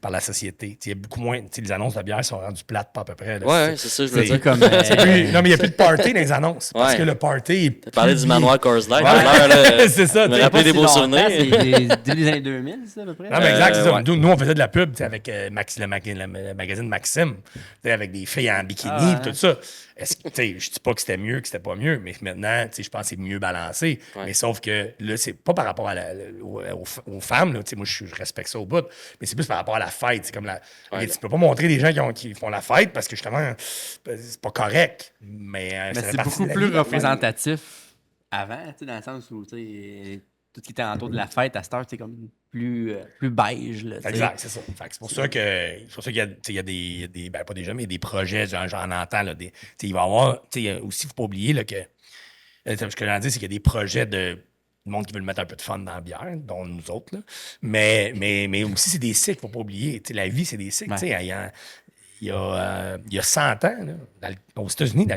par la société. Il y a beaucoup moins, les annonces de bière sont rendues plates, pas à peu près. Là, c'est ça, je veux dire. Comme, non, mais il n'y a plus de party dans les annonces, parce que le party... Tu parlais du manoir Coors Light. C'est ça. Me rappeler des beaux souvenirs. C'est début des années 2000, ça, à peu près? Non, mais exact, c'est ça. Nous, on faisait de la pub avec le magazine Maxime, avec des filles en bikini et tout ça. Je dis pas que c'était mieux, que c'était pas mieux, mais maintenant, je pense que c'est mieux balancé. Ouais. Mais sauf que là, c'est pas par rapport aux femmes. Là, moi, je respecte ça au bout, mais c'est plus par rapport à la fête. C'est comme tu peux pas montrer des gens qui font la fête parce que justement, c'est pas correct. Mais c'est beaucoup plus représentatif avant, dans le sens où tout ce qui était autour de la fête à cette heure, c'est comme plus beige. Là, exact, c'est ça. C'est pour ça qu'il y a des pas des jeux, mais des projets, j'en entends. Là, il va y avoir, aussi, il ne faut pas oublier là, que ce que j'en dis, c'est qu'il y a des projets de monde qui veut mettre un peu de fun dans la bière, dont nous autres. Là. Mais aussi, c'est des cycles, il ne faut pas oublier. La vie, c'est des cycles. Ouais. Il y a 100 ans, là, aux États-Unis,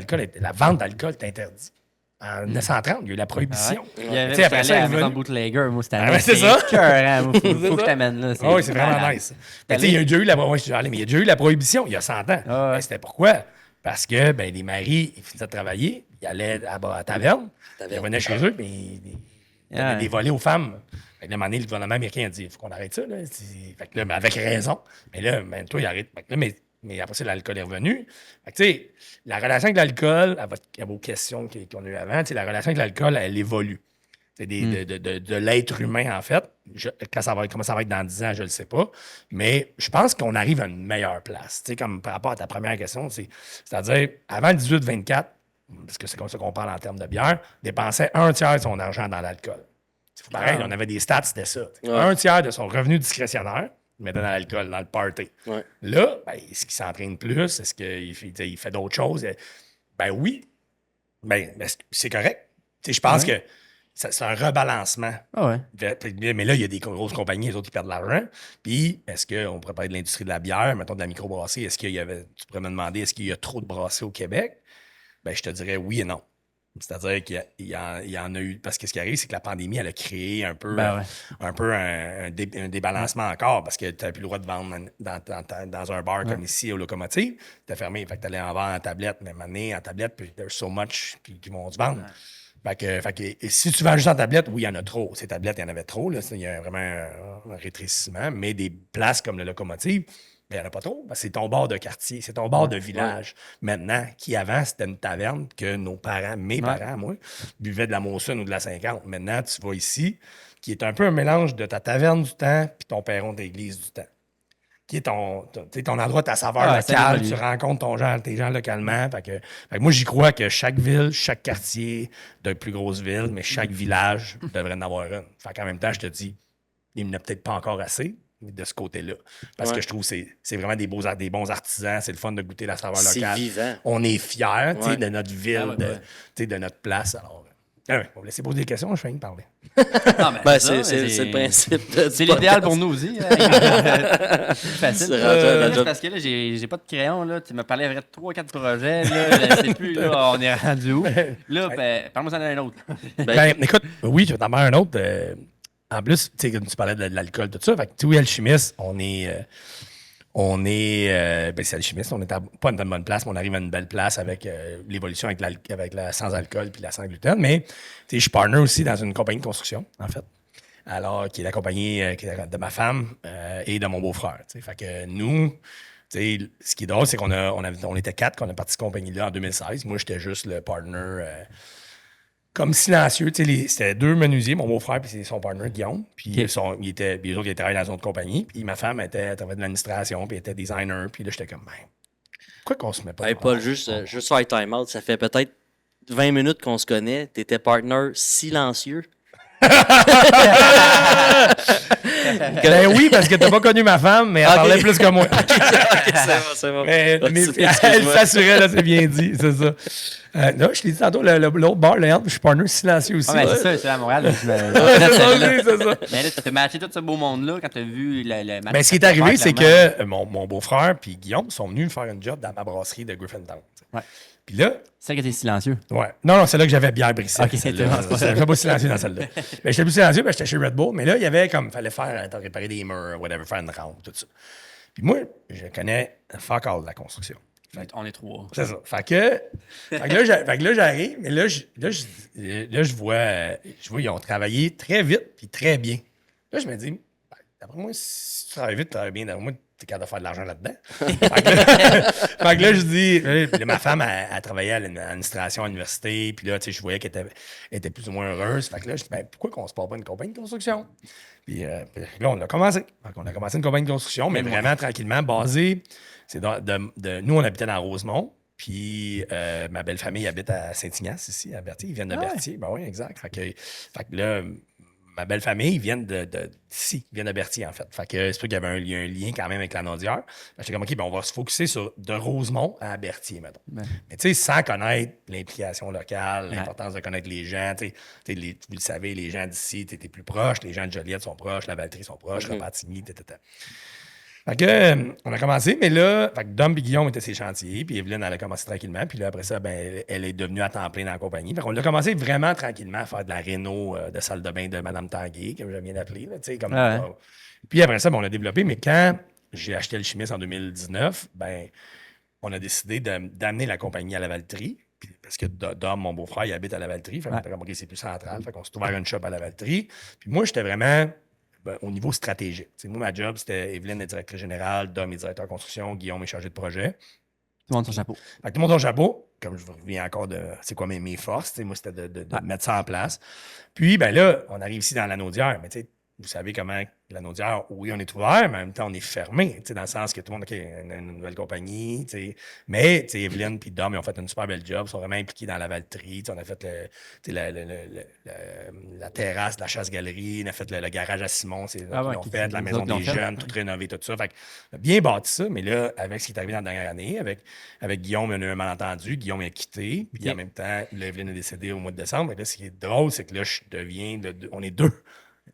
la vente d'alcool est interdite. En 1930, il y a eu la prohibition. Il y avait, Tu sais, après j'étais ça, allé il à est la maison revenu. Bootlegger, moi, cette Ah année. ouais, c'est ça. Écœurant, moi, faut C'est que je ça. t'amène là. Oui, c'est vraiment malade. nice. Mais tu sais, il y a déjà eu il y a déjà eu la prohibition il y a 100 ans. Ah ouais. Ben, c'était pourquoi? Parce que ben, les maris, ils finissaient de travailler, ils allaient à la taverne, ils revenaient chez eux, puis ils donnaient des volets aux femmes. Fait que là, à un moment donné, le gouvernement américain a dit il faut qu'on arrête ça. Là. Fait que là, mais avec raison. Mais là, ben, toi, il arrête. Fait que là, mais après ça, l'alcool est revenu. Fait que, tu sais, la relation avec l'alcool, à vos questions qu'on a eues avant, tu sais, la relation avec l'alcool, elle évolue. C'est de l'être humain, en fait. Comment ça va être dans 10 ans, je ne le sais pas. Mais je pense qu'on arrive à une meilleure place. Tu sais, comme par rapport à ta première question, c'est-à-dire, avant le 18-24, parce que c'est comme ça qu'on parle en termes de bière, dépensait 1/3 de son argent dans l'alcool. C'est pareil, on avait des stats, c'était ça. Ouais. 1/3 de son revenu discrétionnaire, il mettait dans l'alcool, dans le party. Ouais. Là, ben, est-ce qu'il s'entraîne plus? Est-ce qu'il fait d'autres choses? Ben oui. Ben, c'est correct. Tu sais, je pense que c'est un rebalancement. Ah ouais. Mais là, il y a des grosses compagnies, les autres qui perdent de l'argent. Puis, est-ce qu'on pourrait parler de l'industrie de la bière, mettons de la microbrasserie? Est-ce qu'il y avait, tu pourrais me demander, est-ce qu'il y a trop de brasseries au Québec? Ben, je te dirais oui et non. C'est-à-dire qu'il y en a eu. Parce que ce qui arrive, c'est que la pandémie, elle a créé un peu, un débalancement encore. Parce que tu n'avais plus le droit de vendre dans un bar comme ici, au Locomotive. C'était fermé. Fait que tu allais en vendre en tablette, mais maintenant, en tablette, puis there's so much qui vont se vendre. Fait que, et si tu vends juste en tablette, oui, il y en a trop. Ces tablettes, il y en avait trop. Là. Il y a vraiment un rétrécissement. Mais des places comme le Locomotive, il n'y en a pas trop. C'est ton bar de quartier, c'est ton bar de village. Maintenant, qui avant, c'était une taverne que nos parents, mes parents, moi, buvaient de la Molson ou de la 50. Maintenant, tu vas ici, qui est un peu un mélange de ta taverne du temps puis ton perron d'église du temps. Qui est ton endroit, ta saveur locale. Tu rencontres tes gens localement. Fait que moi, j'y crois que chaque ville, chaque quartier de plus grosse ville, mais chaque village devrait en avoir une. Fait qu'en même temps, je te dis, il n'y en a peut-être pas encore assez de ce côté-là. Parce que je trouve que c'est vraiment des bons artisans. C'est le fun de goûter la saveur locale. C'est vivant. On est fiers de notre ville, de notre place. Alors, on va vous laisser poser des questions, je finis de parler. Non, Ben, c'est le principe. C'est l'idéal pour nous aussi. Hein. Facile. C'est parce que là, j'ai pas de crayon. Là. Tu m'as parlé de 3-4 projets. Là. Je sais plus, là, on est rendu où. Là, parle-moi d'un autre. Ben, écoute, oui, je vais t'en faire un autre. En plus, tu sais, comme tu parlais de l'alcool, tout ça. Fait que, tu sais, Alchimiste, c'est Alchimiste, on est pas à une bonne place, mais on arrive à une belle place avec l'évolution avec la sans-alcool puis la sans-gluten. Mais, tu sais, je suis partner aussi dans une compagnie de construction, en fait. Alors, qui est la compagnie de ma femme et de mon beau-frère. Tu sais. Fait que nous, tu sais, ce qui est drôle, c'est qu'on était 4 qu'on a parti cette compagnie-là en 2016. Moi, j'étais juste le partner comme silencieux. Tu sais, c'était 2 menuisiers, mon beau-frère et son partner, Guillaume. Puis les autres, ils travaillaient dans une autre compagnie. Puis ma femme elle travaillait de l'administration, puis elle était designer. Puis là, j'étais comme, pourquoi qu'on se met pas... Hey, Paul, juste sur Time Out, ça fait peut-être 20 minutes qu'on se connaît. T'étais partner silencieux. Ben oui, parce que t'as pas connu ma femme, mais elle parlait plus que moi. C'est bon. Mais elle s'assurait, là, c'est bien dit, c'est ça. Là, je t'ai dit tantôt, l'autre bar, le Help, je suis partner silencieux aussi. Ouais, c'est ça, c'est à Montréal. C'est ça aussi, c'est ça. Mais là, tu as matché tout ce beau monde-là quand tu as vu le match. Ben, ce qui est arrivé, c'est que mon beau-frère et Guillaume sont venus me faire un job dans ma brasserie de Griffintown. Ouais. Puis là... C'est ça qui était silencieux. Ouais. Non, c'est là que j'avais bière brissée. Ok, c'était J'étais pas silencieux dans celle-là. Ben, j'étais plus silencieux, j'étais chez Red Bull. Mais là, il y avait comme, fallait réparer des murs, whatever, faire une rampe, tout ça. Puis moi, je connais fuck all de la construction. On est 3. C'est ça. Fait que là, j'arrive, mais là, je vois, ils ont travaillé très vite puis très bien. Là, je me dis, d'après moi, si tu travailles vite, tu travailles bien. D'après moi, t'es capable de faire de l'argent là-dedans. Fait que là, je dis, là, ma femme, elle travaillait à l'administration à l'université, puis là, tu sais, je voyais qu'elle était plus ou moins heureuse. Fait que là, je dis, pourquoi qu'on se porte pas une compagnie de construction? Puis là, on a commencé. Fait qu'on a commencé une compagnie de construction, mais vraiment tranquillement, basée. Nous, on habitait dans Rosemont, puis ma belle famille habite à Saint-Ignace, ici, à Berthier. Ils viennent de Berthier. Ben oui, exact. Fait que là, ma belle famille, ils viennent d'ici. Ils viennent de Berthier, en fait. Fait que c'est sûr qu'il y avait un lien quand même avec la Naudière. J'étais comme, OK, on va se focusser sur de Rosemont à Berthier, mettons. Ouais. Mais tu sais, sans connaître l'implication locale, l'importance de connaître les gens. Vous le savez, les gens d'ici, t'es plus proche. Les gens de Joliette sont proches, la Valtrie sont proches, Repentigny, Fait que, on a commencé, mais là, fait que Dom et Guillaume étaient ses chantiers, puis Evelyne, elle a commencé tranquillement, puis là, après ça, ben, elle est devenue à temps plein dans la compagnie. Fait qu'on a commencé vraiment tranquillement à faire de la réno de salle de bain de Madame Tanguay, comme j'aime bien l'appeler, là, tu sais, comme... Ouais. Puis après ça, ben, on a développé, mais quand j'ai acheté le chimiste en 2019, ben, on a décidé d'amener la compagnie à Lavaltrie. Parce que Dom, mon beau-frère, il habite à Lavaltrie. Fait qu'on était comme, OK, c'est plus central. Fait qu'on s'est ouvert une shop à Lavaltrie. Puis moi, j'étais vraiment au niveau stratégique. T'sais, moi, ma job, c'était Evelyne est directrice générale, Dom est directeur de construction, Guillaume est chargé de projet. Tout le monde son chapeau. Fait que tout le monde son chapeau. Comme je reviens encore de c'est quoi mes forces. Moi, c'était de mettre ça en place. Puis, ben là, on arrive ici dans la Naudière. Mais tu sais, vous savez comment la Naudière, oui, on est ouvert, mais en même temps, on est fermé, dans le sens que tout le monde, OK, une nouvelle compagnie, mais Evelyne et Dom, ils ont fait une super belle job, ils sont vraiment impliqués dans la Valtrie, on a fait la terrasse de la chasse-galerie, on a fait le garage à Simon, ils ont fait la maison des jeunes, tout rénové, tout ça. Fait que, on a bien bâti ça, mais là, avec ce qui est arrivé dans la dernière année, avec Guillaume, on a eu un malentendu, Guillaume a quitté, puis en même temps, Evelyne est décédée au mois de décembre, et là, ce qui est drôle, c'est que là, on est deux.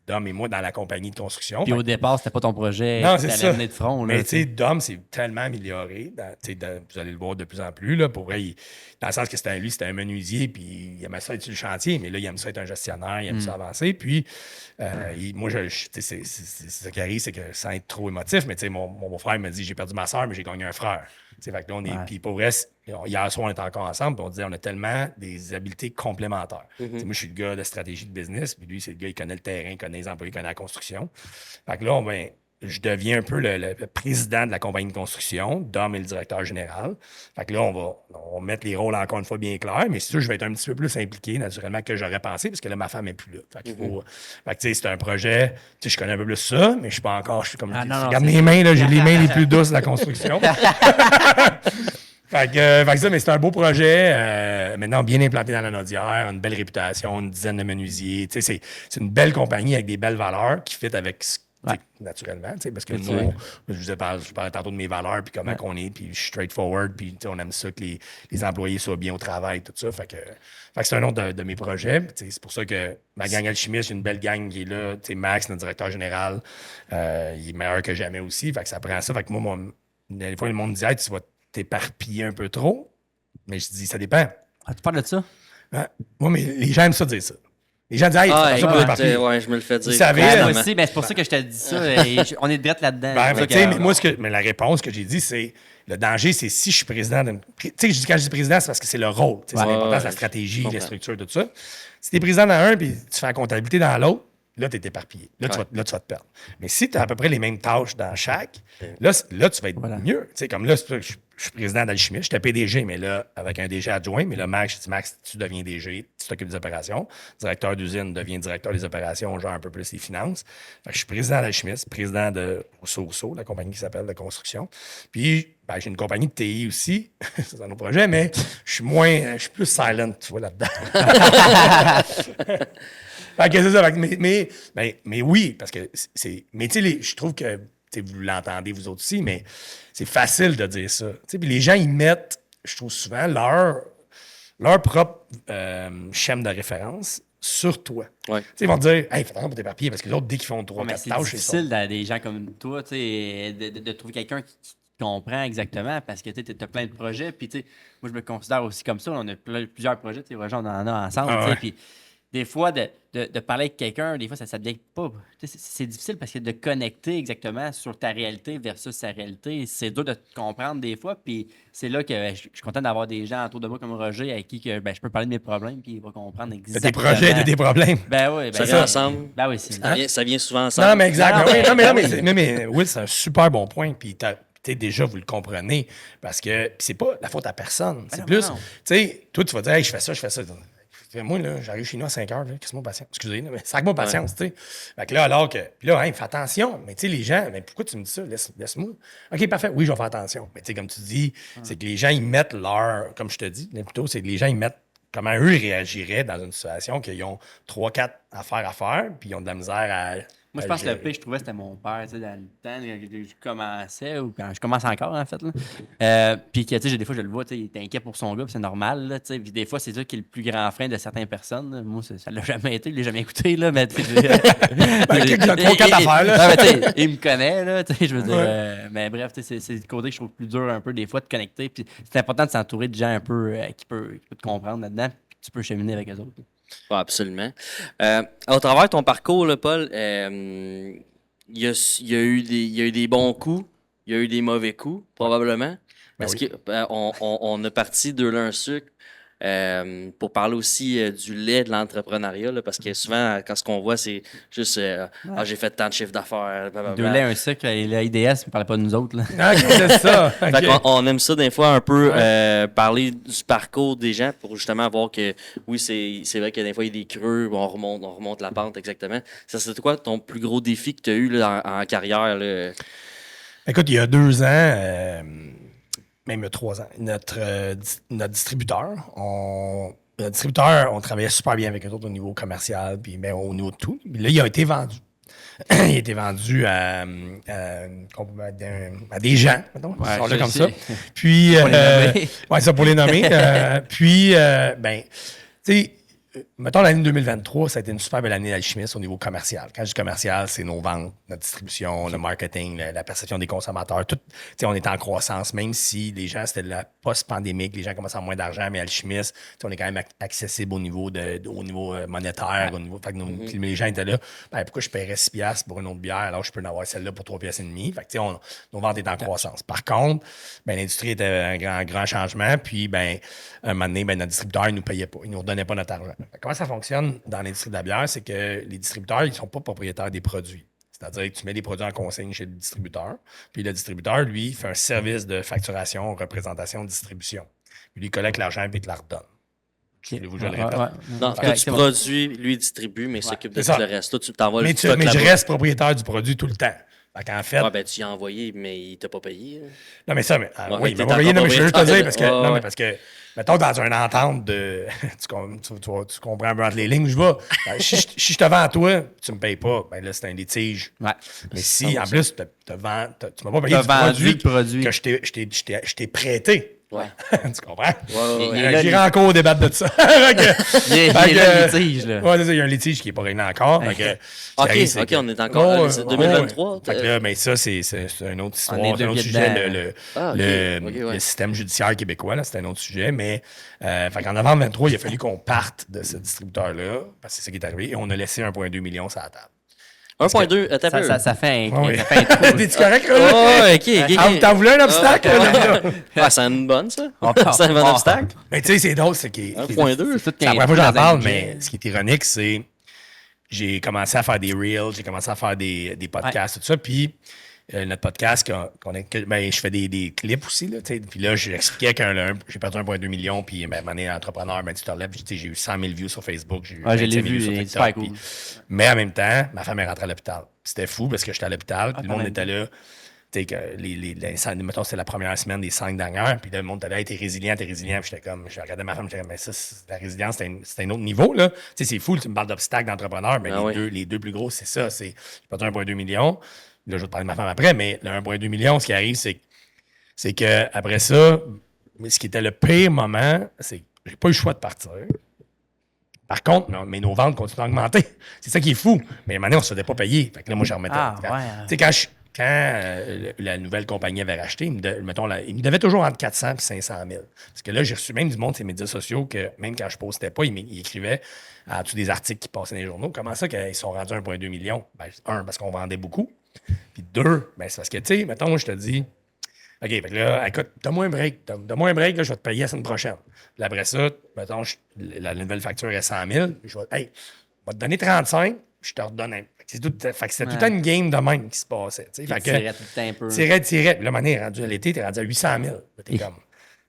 Dom et moi dans la compagnie de construction. Puis au départ, c'était pas ton projet. Non, c'est ça. De front, là, mais tu sais, Dom s'est tellement amélioré. Vous allez le voir de plus en plus. Là, pour vrai, dans le sens que c'était un menuisier, puis il aimait ça être sur le chantier, mais là, il aime ça être un gestionnaire, il aime ça avancer. Puis, moi, c'est ça qui arrive, c'est que sans être trop émotif, mais tu sais, mon beau-frère me dit j'ai perdu ma soeur, mais j'ai gagné un frère. Fait que là, puis pour vrai, hier soir, on était encore ensemble, puis on disait on a tellement des habiletés complémentaires. Moi, je suis le gars de stratégie de business, puis lui, c'est le gars, il connaît le terrain, il connaît les employés, il connaît la construction. Fait que là, je deviens un peu le président de la compagnie de construction. Dom est le directeur général. Fait que là, on va mettre les rôles encore une fois bien clairs, mais c'est sûr, je vais être un petit peu plus impliqué, naturellement, que j'aurais pensé, parce que là, ma femme n'est plus là. Fait qu'il faut. Fait que, tu sais, c'est un projet. Tu sais, je connais un peu plus ça, mais je suis pas encore. Je suis comme. Regarde mes mains, là, j'ai les mains les plus douces de la construction. Fait que ça, mais c'est un beau projet. Maintenant, bien implanté dans la Naudière, une belle réputation, une dizaine de menuisiers. Tu sais, c'est une belle compagnie avec des belles valeurs qui fit avec naturellement, parce que nous, je parlais tantôt de mes valeurs, puis comment qu'on est, puis je suis straightforward, puis on aime ça que les employés soient bien au travail, tout ça. Fait que c'est un autre de mes projets. C'est pour ça que ma gang alchimiste, j'ai une belle gang qui est là. Max, notre directeur général, il est meilleur que jamais aussi. Fait que ça prend ça. Fait que moi, des fois, le monde me dit hey, tu vas t'éparpiller un peu trop. Mais je dis ça dépend. Tu parles de ça? Moi, mais les gens aiment ça dire ça. Les gens disent, hey, tu écoute, ouais, je me le fais dire. Vous savez, moi aussi, mais c'est pour ça que je te dis ça. On est direct là-dedans. Mais la réponse que j'ai dit, c'est le danger, c'est si je suis président d'une. Tu sais, quand je dis président, c'est parce que c'est le rôle. C'est l'importance de la stratégie, la structure, tout ça. Si tu es président dans un puis tu fais la comptabilité dans l'autre, là, tu es éparpillé. Là, tu vas te perdre. Mais si tu as à peu près les mêmes tâches dans chaque, là tu vas être mieux. Tu sais, comme là, je suis président d'Alchimie, j'étais PDG, mais là, avec un DG adjoint, mais là, Max, je dis, Max, tu deviens DG, tu t'occupes des opérations. Directeur d'usine devient directeur des opérations, on gère un peu plus les finances. Fait que je suis président d'Alchimiste, président de Rousseau, la compagnie qui s'appelle de construction. Puis, j'ai une compagnie de TI aussi, c'est un autre projet, mais je suis plus silent, tu vois, là-dedans. Fait que c'est ça. Mais oui, parce que c'est. Mais tu sais, je trouve que vous l'entendez vous autres aussi, mais c'est facile de dire ça. Puis les gens, ils mettent, je trouve souvent, leur propre schème de référence sur toi. Ouais. Ils vont te dire, hey, fais attention pour t'éparpiller, parce que les autres, dès qu'ils font 3-4 tâches, c'est difficile des gens comme toi, de trouver quelqu'un qui comprend exactement parce que tu as plein de projets. Puis moi, je me considère aussi comme ça. On a plusieurs projets, Roger, on en a ensemble. Puis des fois, de parler avec quelqu'un, des fois, ça ne devient pas. C'est difficile parce que de connecter exactement sur ta réalité versus sa réalité, c'est dur de te comprendre des fois. Puis c'est là que je suis content d'avoir des gens autour de moi comme Roger avec qui je peux parler de mes problèmes puis il va comprendre exactement. De tes projets, de tes problèmes. Ben oui. Ça vient ensemble. Ben oui, ça vient souvent ensemble. Non, mais exactement. Mais Will, c'est un super bon point. Puis déjà, vous le comprenez. Parce que c'est pas la faute à personne. C'est plus, tu sais, toi, tu vas dire, hey, je fais ça. Moi, là, j'arrive chez nous à 5 heures, qu'est-ce-moi patience? Excusez, mais sac-moi patience, tu sais. Fait que là, alors que, puis là, fais attention. Mais tu sais, les gens, mais pourquoi tu me dis ça? Laisse-moi. OK, parfait. Oui, je vais faire attention. Mais tu sais, comme tu dis, c'est que les gens, ils mettent comme je te dis, plutôt, c'est que les gens, ils mettent comment eux réagiraient dans une situation qu'ils ont 3-4 affaires à faire, puis ils ont de la misère à Moi, je pense que le pire, je trouvais, c'était mon père, tu sais, dans le temps, quand je commençais, ou quand je commence encore, en fait, là. Puis, tu sais, des fois, je le vois, tu sais, il est inquiet pour son gars, puis c'est normal, là, tu sais. Puis, des fois, c'est ça qui est le plus grand frein de certaines personnes, là. Moi, ça l'a jamais été, je l'ai jamais écouté, là, mais tu sais, il a 3-4 affaires, là. non, mais tu sais, il me connaît, là, tu sais, je veux dire. Mais bref, tu sais, c'est le côté que je trouve plus dur un peu, des fois, de connecter. Puis, c'est important de s'entourer de gens un peu qui peuvent te comprendre là-dedans, puis tu peux cheminer avec eux autres. Ouais, absolument. Au travers de ton parcours, là, Paul, il y a eu des bons coups, il y a eu des mauvais coups, probablement. Parce oui. on a parti de l'un sucre pour parler aussi du lait de l'entrepreneuriat, là, parce que souvent, quand ce qu'on voit, c'est juste j'ai fait tant de chiffres d'affaires. Deux laits, un sucre, et le IDS, ne parlait pas de nous autres. Là. OK, c'est ça. Fait OK. on aime ça des fois un peu parler du parcours des gens pour justement voir que oui, c'est vrai que des fois il y a des creux, on remonte la pente exactement. Ça c'est quoi ton plus gros défi que tu as eu là, en carrière? Là? Écoute, il y a 2 ans, même il y a 3 ans, notre distributeur, on travaillait super bien avec eux autres au niveau commercial, puis au niveau de tout. Puis là, il a été vendu. Il a été vendu à des gens, mettons, Ouais, sont là je comme sais. ça. Puis, Pour les nommer. ouais, ça pour les nommer. Puis, tu sais, mettons l'année 2023, ça a été une super belle année d'Alchimiste au niveau commercial. Quand je dis commercial, c'est nos ventes, notre distribution, le marketing, la perception des consommateurs. Tout, tu sais, on était en croissance, même si les gens, c'était la post-pandémique, les gens commençaient à avoir moins d'argent, mais Alchimiste, tu sais, on est quand même accessible au niveau monétaire. Au niveau, fait que puis les gens étaient là, pourquoi je paierais 6 piastres pour une autre bière alors que je peux en avoir celle-là pour 3 piastres et demi? Fait que, tu sais, nos ventes étaient en croissance. Par contre, l'industrie était un grand changement, puis, un moment donné, notre distributeur, il ne nous payait pas, il ne nous redonnait pas notre argent. Comment ça fonctionne dans l'industrie de la bière, c'est que les distributeurs, ils ne sont pas propriétaires des produits. C'est-à-dire que tu mets des produits en consigne chez le distributeur, puis le distributeur, lui, fait un service de facturation, représentation, distribution. Puis lui, il collecte l'argent et il te la redonne. Je le répète. Non, toi, tu produis, lui, il distribue, mais il s'occupe de tout le reste. Toi, tu t'envoies le stock Mais je là-bas. reste propriétaire du produit tout le temps. En fait, tu y as envoyé, mais il t'a pas payé. Hein. non, mais ça, oui, il t'es m'a payé, encore mais je veux juste te dire, parce que, propriétaire. non, mais parce que, mettons, dans une entente de, tu comprends un peu entre les lignes, je vais, si je te vends à toi, tu me payes pas, là, c'est un litige. Ouais. Mais si, en plus, tu m'as pas payé T'as du vendu le produit produit. que je t'ai prêté. Ouais. Tu comprends? Ouais. Et là, J'irai encore débattre de ça. Il est là, le litige, là. Ouais, c'est ça, il y a un litige qui n'est pas réglé encore. Ouais. OK, on est encore. C'est 2023. Fait que là, mais ça, c'est une autre histoire, On est c'est un deux autre pieds sujet. dedans. Le système judiciaire québécois, là, c'est un autre sujet. Mais fait qu'en novembre 23, il a fallu qu'on parte de ce distributeur-là, parce que c'est ça qui est arrivé, et on a laissé 1,2 million sur la table. 1,2, attends un peu. Ça fait un, Oui. ça fait un trou. T'es-tu correct, là? OK. T'en voulais un obstacle? là? C'est une bonne, ça? part. C'est un bon obstacle? Mais tu sais, c'est drôle, c'est qu'il. 1,2. C'est tout C'est la qu'un première fois que j'en trou dans un parle, budget. mais ce qui est ironique, c'est j'ai commencé à faire des reels, j'ai commencé à faire des podcasts, tout ça. Puis notre podcast, je fais des clips aussi. Là, puis là, j'expliquais j'ai perdu 1,2 million. Puis, mon entrepreneur, tu te relèves. J'ai eu 100 000 views sur Facebook. J'ai eu Ouais, je 25 l'ai 000 vu, sur il est TikTok, super cool. puis- Mais en même temps, ma femme est rentrée à l'hôpital. C'était fou parce que j'étais à l'hôpital. Puis le monde quand même. était là. Tu sais, que mettons, c'était la première semaine des 5 dernières. Puis là, le monde était là, t'es résilient. Puis j'étais comme, je regardais ma femme, j'étais comme, mais ça, la résilience, c'est un autre niveau, là. Tu sais, c'est fou, tu me parles d'obstacles d'entrepreneur, mais les deux plus gros, c'est ça. J'ai perdu 1,2 million. Là, je vais te parler de ma femme après, mais le 1,2 million, ce qui arrive, c'est que après ça, ce qui était le pire moment, c'est que j'ai pas eu le choix de partir. Par contre, nos ventes continuent à augmenter. C'est ça qui est fou. Mais à un moment donné, on ne se faisait pas payer. Fait que là, moi, je remettais. Ah, Tu ouais. sais, quand la nouvelle compagnie avait racheté, il me devait toujours entre 400 et 500 000. Parce que là, j'ai reçu même du monde sur les médias sociaux que même quand je ne postais pas, ils écrivaient à tous des articles qui passaient dans les journaux. Comment ça qu'ils sont rendus à 1,2 million? Parce qu'on vendait beaucoup. Puis 2, c'est parce que, tu sais, mettons, je te dis, OK, fait que là, écoute, donne-moi un break. Donne-moi un break, là, je vais te payer la semaine prochaine. Puis après ça, mettons, la nouvelle facture est 100 000. Je vais te donner 35, je te redonne un. Fait que c'était tout le temps une game de même qui se passait. Fait que, Tirait tout le temps un peu. tirait. Puis là, à un moment donné, rendu à l'été, t'es rendu à 800 000. Là, t'es comme.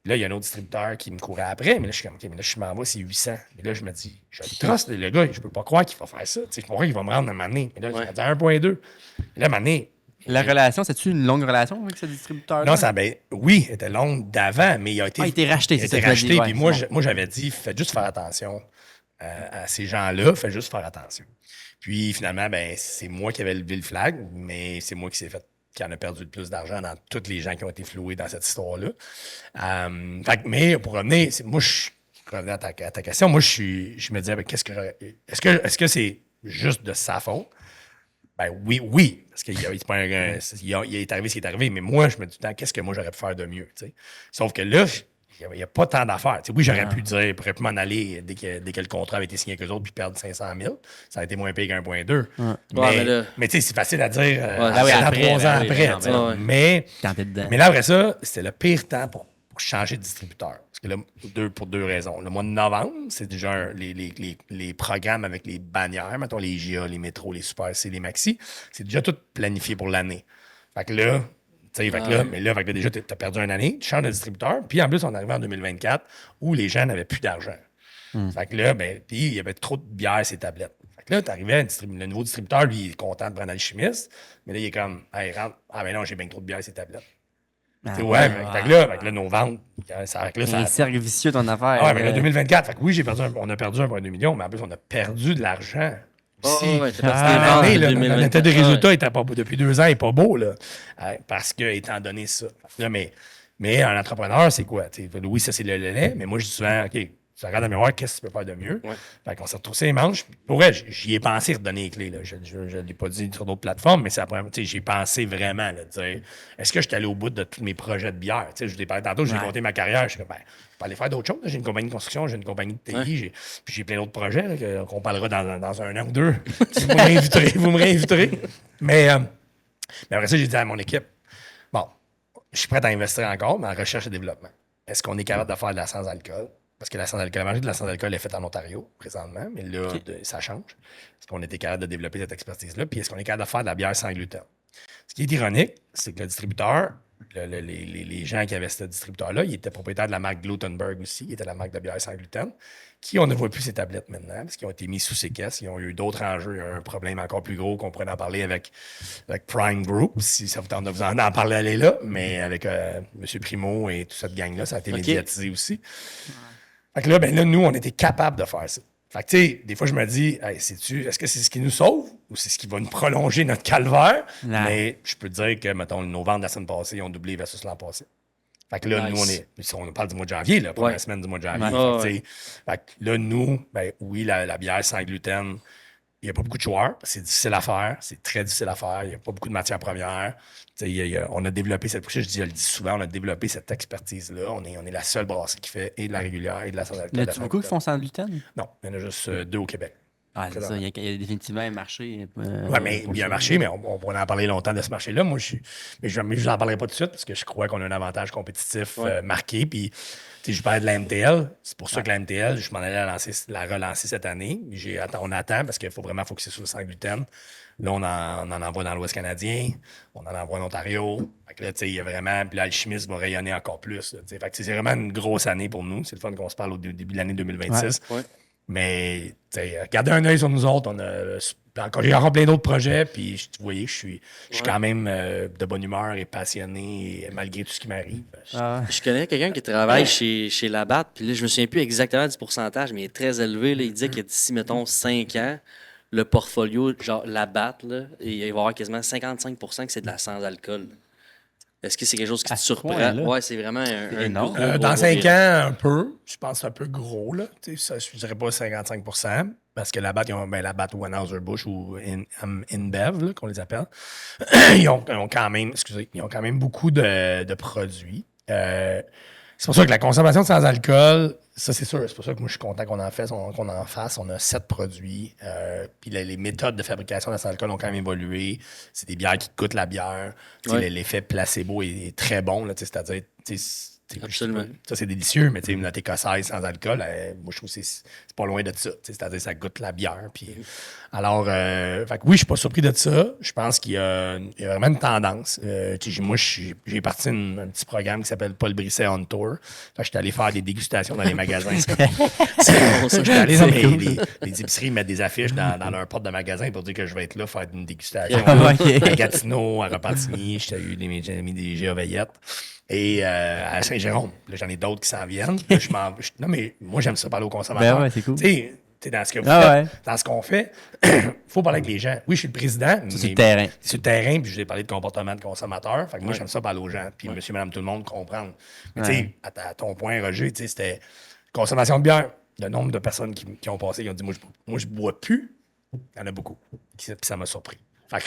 Là, il y a un autre distributeur qui me courait après, mais là, je suis comme, OK, mais là, je m'en vais, c'est 800. Mais là, je me dis, je le trust, le gars, je peux pas croire qu'il va faire ça. Je comprends qu'il va me rendre à un moment donné. Mais là, je suis rendu à 1,2. Et là, à un moment donné, La relation, c'est-tu une longue relation avec ce distributeur? non, oui, elle était longue d'avant, mais il a été il a été racheté, il a c'est été ça que je racheté. dis, Puis ouais, moi, j'avais dit, faites juste faire attention. à ces gens-là, fais juste faire attention. Puis finalement, ben, c'est moi qui avais levé le flag, mais c'est moi qui en a perdu le plus d'argent dans tous les gens qui ont été floués dans cette histoire-là. Mais pour revenir, revenir à ta question, moi, je me disais, ben, est-ce que c'est juste de sa faute? Ben oui, parce qu'il est arrivé ce qui est arrivé, mais moi, je me dis, qu'est-ce que moi j'aurais pu faire de mieux? T'sais? Sauf que là, il n'y a pas tant d'affaires. T'sais, oui, j'aurais pu dire, pourrais m'en aller dès que le contrat avait été signé avec eux autres puis perdre 500 000. Ça a été moins payé qu'1,2. Mais c'est facile à dire après, 3 ans oui, après. ouais. Quand t'es dedans. Mais là, après ça, c'était le pire temps pour changer de distributeur. Parce que là, pour 2 raisons. Le mois de novembre, c'est déjà les programmes avec les bannières, mettons les GA, les métros, les Super C, les Maxi, c'est déjà tout planifié pour l'année. Fait que là, déjà, tu as perdu une année, tu changes de distributeur, puis en plus, on arrive en 2024 où les gens n'avaient plus d'argent. Fait que là, puis il y avait trop de bière sur les tablettes. Fait que là, tu arrivais, le nouveau distributeur, lui, il est content de prendre Alchimiste, mais là, il est comme, hey, rentre, ben non, j'ai bien trop de bière sur les tablettes. Fait que là, nos ventes, ça C'est un cercle vicieux ton affaire. mais là, 2024, fait que oui, on a perdu 1,2 million, mais en plus, on a perdu de l'argent. L'état des résultats était pas beau. Depuis 2 ans, il n'est pas beau, là. Parce que, étant donné ça. Là, mais un entrepreneur, c'est quoi? Oui, ça, c'est le lait, mais moi, je dis souvent, OK, tu regardes dans le miroir, qu'est-ce que tu peux faire de mieux? Fait qu'on s'est retroussé les manches. Pour vrai, j'y ai pensé redonner les clés. Là. Je ne l'ai pas dit sur d'autres plateformes, mais c'est la première. J'y ai pensé vraiment. Là, dire, est-ce que je suis allé au bout de tous mes projets de bière? Je vous ai parlé tantôt, j'ai compté ma carrière. Je suis comme, je peux aller faire d'autres choses. Là. J'ai une compagnie de construction, j'ai une compagnie de TI, puis j'ai plein d'autres projets là, qu'on parlera dans 1 an ou 2. Vous me réinviterez. Mais après ça, j'ai dit à mon équipe, bon, je suis prêt à investir encore, mais en recherche et développement. Est-ce qu'on est capable de faire de la sans-alcool? Parce que la majorité de la sans-alcool est faite en Ontario, présentement, mais là, ça change. Est-ce qu'on était capable de développer cette expertise-là? Puis est-ce qu'on est capable de faire de la bière sans gluten? Ce qui est ironique, c'est que le distributeur, les gens qui avaient ce distributeur-là, ils étaient propriétaires de la marque Glutenberg aussi, qui était la marque de bière sans gluten, qui on ne voit plus ces tablettes maintenant, parce qu'ils ont été mis sous séquestre, ils ont eu d'autres enjeux, un problème encore plus gros qu'on pourrait en parler avec Prime Group, si ça vous tente de vous en parler, allez là, mais avec M. Primo et toute cette gang-là, ça a été médiatisé aussi. Fait que là, nous, on était capable de faire ça. Fait que, tu sais, des fois, je me dis, hey, est-ce que c'est ce qui nous sauve ou c'est ce qui va nous prolonger notre calvaire? Non. Mais je peux te dire que, mettons, nos ventes de la semaine passée, ils ont doublé versus l'an passé. Fait que là, nous, on parle du mois de janvier, la première semaine du mois de janvier. Fait que là, nous, oui, la bière sans gluten, il n'y a pas beaucoup de joueurs. C'est difficile à faire. C'est très difficile à faire. Il n'y a pas beaucoup de matières premières. On a développé je le dis souvent, on a développé cette expertise-là. On est la seule brasserie qui fait et de la régulière et de la sans-alcool. Y a-tu beaucoup qui font sans gluten? Non, il y en a juste 2 au Québec. Ah, c'est ça. Il y a définitivement un marché. Oui, mais il y a un marché, mais on pourrait en parler longtemps de ce marché-là. Moi, je vous en parlerai pas tout de suite parce que je crois qu'on a un avantage compétitif marqué. Puis, je parlais de la MTL. C'est pour ça que la MTL, je m'en allais la relancer cette année. On attend parce qu'il faut vraiment focuser sur le sans gluten. Là, on en envoie dans l'Ouest canadien. On en envoie en Ontario. Fait que là, il y a vraiment. Puis l'alchimiste va rayonner encore plus. Fait que c'est vraiment une grosse année pour nous. C'est le fun qu'on se parle au début de l'année 2026. Mais, gardez un œil sur nous autres. J'ai encore plein d'autres projets. Puis, vous voyez, je suis quand même de bonne humeur et passionné malgré tout ce qui m'arrive. Je connais quelqu'un qui travaille chez Labatt. Puis là, je me souviens plus exactement du pourcentage, mais il est très élevé. Là. Il dit que d'ici, mettons, 5 ans, le portfolio, genre Labatt, là, il va y avoir quasiment 55% que c'est de la sans-alcool. Est-ce que c'est quelque chose qui te surprend? Oui, c'est vraiment un gros, dans 5 ans, un peu. Je pense que c'est un peu gros. Là. Ça, je ne dirais pas 55%. Parce que Labatt, ils ont Labatt ou Anheuser-Busch ou InBev, qu'on les appelle. Ils ont quand même beaucoup de produits. C'est pour ça que la consommation de sans-alcool, ça, c'est sûr. C'est pour ça que moi, je suis content qu'on en fasse. On a 7 produits. Puis les méthodes de fabrication de sans-alcool ont quand même évolué. C'est des bières qui coûtent la bière. L'effet placebo est très bon. Là, c'est-à-dire, absolument. Ça, c'est délicieux, mais notre écossaise sans alcool, moi, je trouve que c'est pas loin de ça. C'est-à-dire ça goûte la bière. Puis, alors, fait que oui, je suis pas surpris de ça. Je pense qu'il y a vraiment une tendance. Moi, j'ai parti un petit programme qui s'appelle Paul Brisset on Tour. Fait que j'étais allé faire des dégustations dans les magasins. C'est bon, ça. J'étais allé dans les épiceries mettre des affiches dans leur porte de magasin pour dire que je vais être là faire une dégustation. À Gatineau, à Repentigny, j'étais eu des amis des Géoveillettes. Et à Saint-Jérôme. Là, j'en ai d'autres qui s'en viennent. Non, mais moi, j'aime ça parler aux consommateurs. Ben ouais, c'est cool. dans ce que vous faites, ouais. dans ce qu'on fait, il faut parler avec les gens. Oui, je suis le président, mais C'est le terrain. sur le terrain, puis je vais parler de comportement de consommateur. Fait que moi, j'aime ça parler aux gens, puis monsieur, madame, tout le monde comprendre. Mais tu sais, à ton point, Roger, tu sais, c'était consommation de bière. Le nombre de personnes qui ont passé, qui ont dit, moi, je bois plus. Il y en a beaucoup. Puis ça m'a surpris. Fait que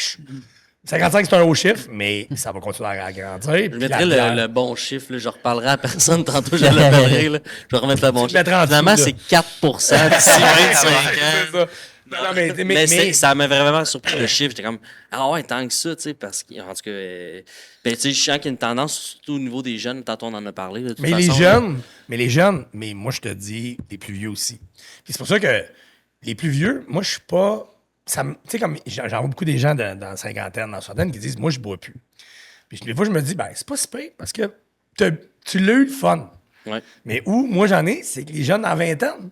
55, c'est un haut chiffre, mais ça va continuer à grandir. Je mettrai le bon chiffre, là, je reparlerai à personne tantôt, je l'appellerai. Je vais remettre le bon chiffre. Finalement, c'est 4 d'ici 25 ans. Mais ça m'a vraiment surpris le chiffre. J'étais comme, ah ouais, tant que ça, tu sais, parce qu'en tout cas, ben, tu sais, je sens qu'il y a une tendance, surtout au niveau des jeunes, tantôt on en a parlé. De toute façon, les jeunes, mais moi, je te dis, les plus vieux aussi. Puis c'est pour ça que les plus vieux, moi, je suis pas. Tu sais, comme j'en vois beaucoup des gens dans la cinquantaine, dans la soixantaine, qui disent, moi, je bois plus. Puis des fois, je me dis, ben, c'est pas si pire, parce que tu l'as eu le fun. Ouais. Mais où, moi, j'en ai, c'est que les jeunes en vingtaine,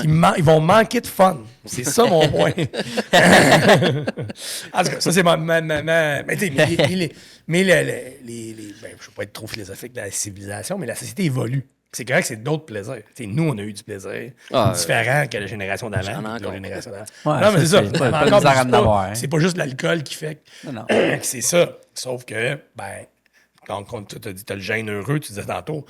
ils vont manquer de fun. C'est ça mon point. En tout cas, ça, c'est mais tu sais, ben, je ne veux pas être trop philosophique de la civilisation, mais la société évolue. C'est correct, c'est d'autres plaisirs. T'sais, nous, on a eu du plaisir différent que la génération d'avant. La génération d'avant. Ouais, non, mais c'est ça. C'est pas juste l'alcool qui fait que c'est ça. Sauf que, ben, quand tu as dit tu as le gène heureux, tu disais tantôt,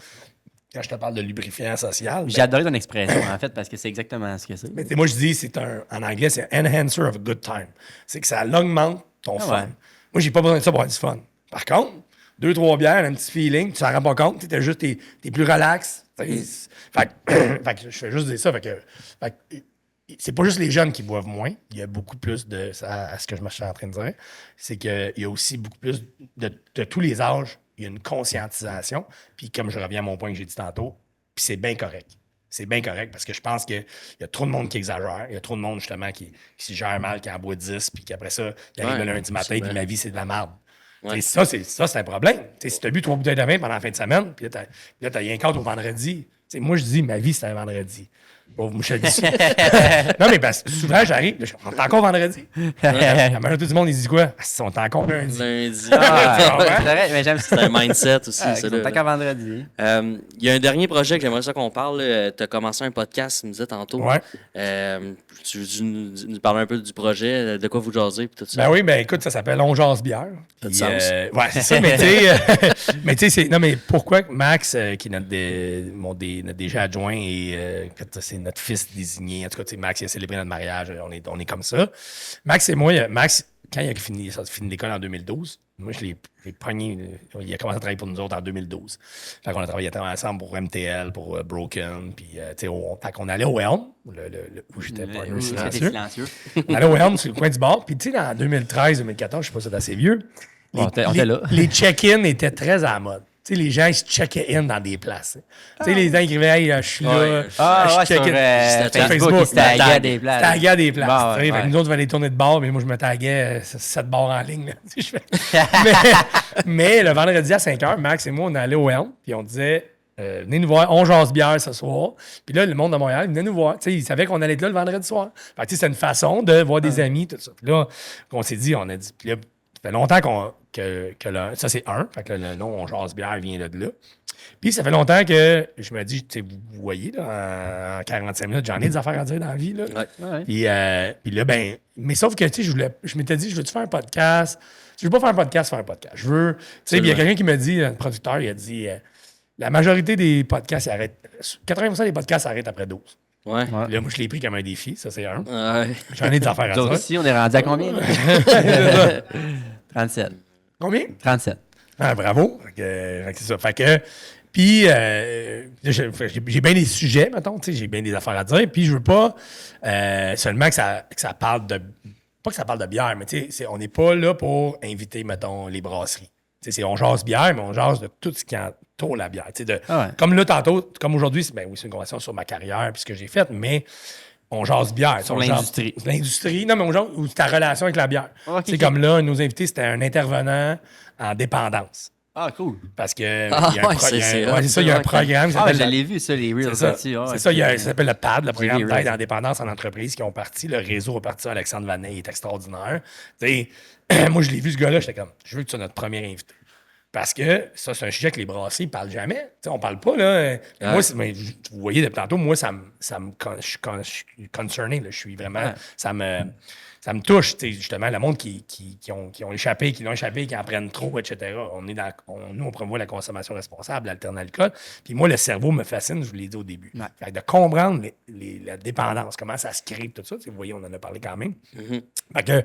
quand je te parle de lubrifiant social. J'ai adoré ton expression, en fait, parce que c'est exactement ce que c'est. Mais moi, je dis, en anglais, c'est enhancer of a good time. C'est que ça augmente ton fun. Ouais. Moi, j'ai pas besoin de ça pour avoir du fun. Par contre, 2-3 bières, un petit feeling, tu t'en rends pas compte, t'es plus relax. Fait que je fais juste dire ça. Fait que c'est pas juste les jeunes qui boivent moins. Il y a beaucoup plus de ça à ce que je me suis en train de dire. C'est qu'il y a aussi beaucoup plus de tous les âges. Il y a une conscientisation. Puis comme je reviens à mon point que j'ai dit tantôt, puis c'est bien correct. C'est bien correct parce que je pense qu'il y a trop de monde qui exagère. Il y a trop de monde, justement, qui se gère mal, qui en boit 10, puis qu'après ça, il arrive le lundi matin, puis ma vie, c'est de la merde. Ouais. Ça, c'est un problème. T'sais, si tu as bu 3 bouteilles de vin pendant la fin de semaine, puis là, tu as rien qu'autre au vendredi. T'sais, moi, je dis, ma vie, c'est un vendredi. Bon, je le dis. Non, mais parce que souvent, j'arrive, on est encore vendredi. La majorité du monde, ils disent quoi? On est encore lundi. Lundi. Mais j'aime ça. C'est un mindset aussi. On est encore vendredi. Il y a un dernier projet que j'aimerais ça qu'on parle. Tu as commencé un podcast, tu me disais tantôt. Ouais. Tu veux nous parler un peu du projet, de quoi vous jasez et tout ça? Ben oui, ben écoute, ça s'appelle On jase bière. Ça a du sens. Ouais, c'est ça, mais tu sais, non, mais pourquoi Max, qui est notre déjà adjoint et c'est notre fils désigné, en tout cas, Max, il a célébré notre mariage, on est comme ça. Max et moi, Max, quand il a fini l'école en 2012, moi, je l'ai pogné, il a commencé à travailler pour nous autres en 2012. Fait qu'on a travaillé ensemble pour MTL, pour Broken, puis, tu sais, fait qu'on allait au Helm, où j'étais partner silencieux. On allait au Helm sur le coin du bar, puis, tu sais, en 2013-2014, je sais pas si c'est assez vieux, les check-in étaient très à la mode. Tu sais, les gens, ils se checkaient in dans des places. Tu sais, les gens écrivaient, hey, je suis là. Je check-in. Sur Facebook, ils se taguaient des places. Taguaient des places. Fait que nous autres, on allait tourner de bar, mais moi, je me taguais 7 bars en ligne. Mais le vendredi à 5 h, Max et moi, on allait au Helm, puis on disait, venez nous voir, on jase bière ce soir. Puis là, le monde de Montréal, venait nous voir. Tu sais, ils savaient qu'on allait être là le vendredi soir. Fait que, c'est une façon de voir des amis, tout ça. Puis là, on s'est dit, on a dit, puis là, ça fait longtemps ça, c'est un. Fait que le nom On jase bière vient de là. Puis ça fait longtemps que je me dis, vous voyez, là, en 45 minutes, j'en ai des affaires à dire dans la vie. Là. Ouais. Puis là, ben, mais sauf que, tu sais, je m'étais dit, je veux-tu faire un podcast? Je veux pas faire un podcast, Je veux. Tu sais, il y a quelqu'un qui me dit, un producteur, il a dit, la majorité des podcasts, 80% des podcasts s'arrêtent après 12. Ouais. Là, moi, je l'ai pris comme un défi, ça, c'est un. Ouais. J'en ai des affaires à dire. Aussi, on est rendu à combien? 37. Combien? 37. Ah, bravo. C'est ça. Fait que, puis, j'ai bien des sujets, mettons, j'ai bien des affaires à dire, puis je veux pas seulement que ça parle de. Pas que ça parle de bière, mais on n'est pas là pour inviter, mettons, les brasseries. On jase bière, mais on jase de tout ce qui entoure la bière. Comme là, tantôt, comme aujourd'hui, c'est une conversation sur ma carrière puis ce que j'ai fait, mais on jase bière. Sur l'industrie. L'industrie, non, mais on jase ou ta relation avec la bière. Okay. Comme là, nos invités, c'était un intervenant en dépendance. Ah, cool. Parce que il y a un programme. Je l'ai vu, ça, les Reels. C'est ça, ça s'appelle le PAD, le programme d'aide en dépendance en entreprise qui ont parti. Le réseau a parti. Alexandre Vanet, il est extraordinaire. Moi, je l'ai vu, ce gars-là, j'étais comme, je veux que tu sois notre premier invité. Parce que ça, c'est un sujet que les brasseries ne parlent jamais. T'sais, on ne parle pas, là. Moi, vous voyez depuis tantôt, moi, je suis concerné. Là, je suis vraiment. Ça me touche, justement, le monde qui ont échappé, qui l'ont échappé, qui en prennent trop, etc. Nous, on promeut la consommation responsable, l'alterné-alcool. Puis moi, le cerveau me fascine, je vous l'ai dit au début. Ouais. Fait que de comprendre la dépendance, comment ça se crée, tout ça. Vous voyez, on en a parlé quand même. Fait que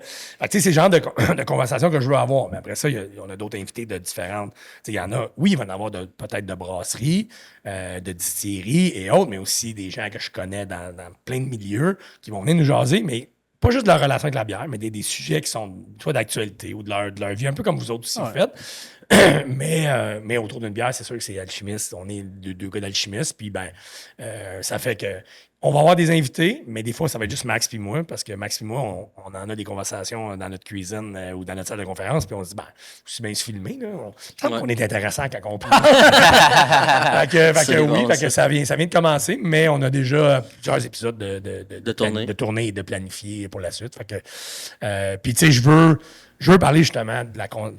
c'est le genre de conversation que je veux avoir. Mais après ça, on a d'autres invités de différentes. Il y en a, oui, il va y en avoir peut-être de brasseries, de distilleries et autres, mais aussi des gens que je connais dans plein de milieux qui vont venir nous jaser, mais pas juste de leur relation avec la bière, mais des sujets qui sont soit d'actualité ou de leur vie, un peu comme vous autres aussi vous faites. Mais autour d'une bière, c'est sûr que c'est alchimiste. On est deux gars d'alchimistes. Puis, ça fait que on va avoir des invités, mais des fois, ça va être juste Max puis moi, parce que Max puis moi, on en a des conversations dans notre cuisine ou dans notre salle de conférence, puis on se dit, aussi bien se filmer, là. On est intéressant quand on parle. fait que ça vient de commencer, mais on a déjà plusieurs épisodes de tournée et de planifier pour la suite. Fait que, puis, tu sais, je veux parler justement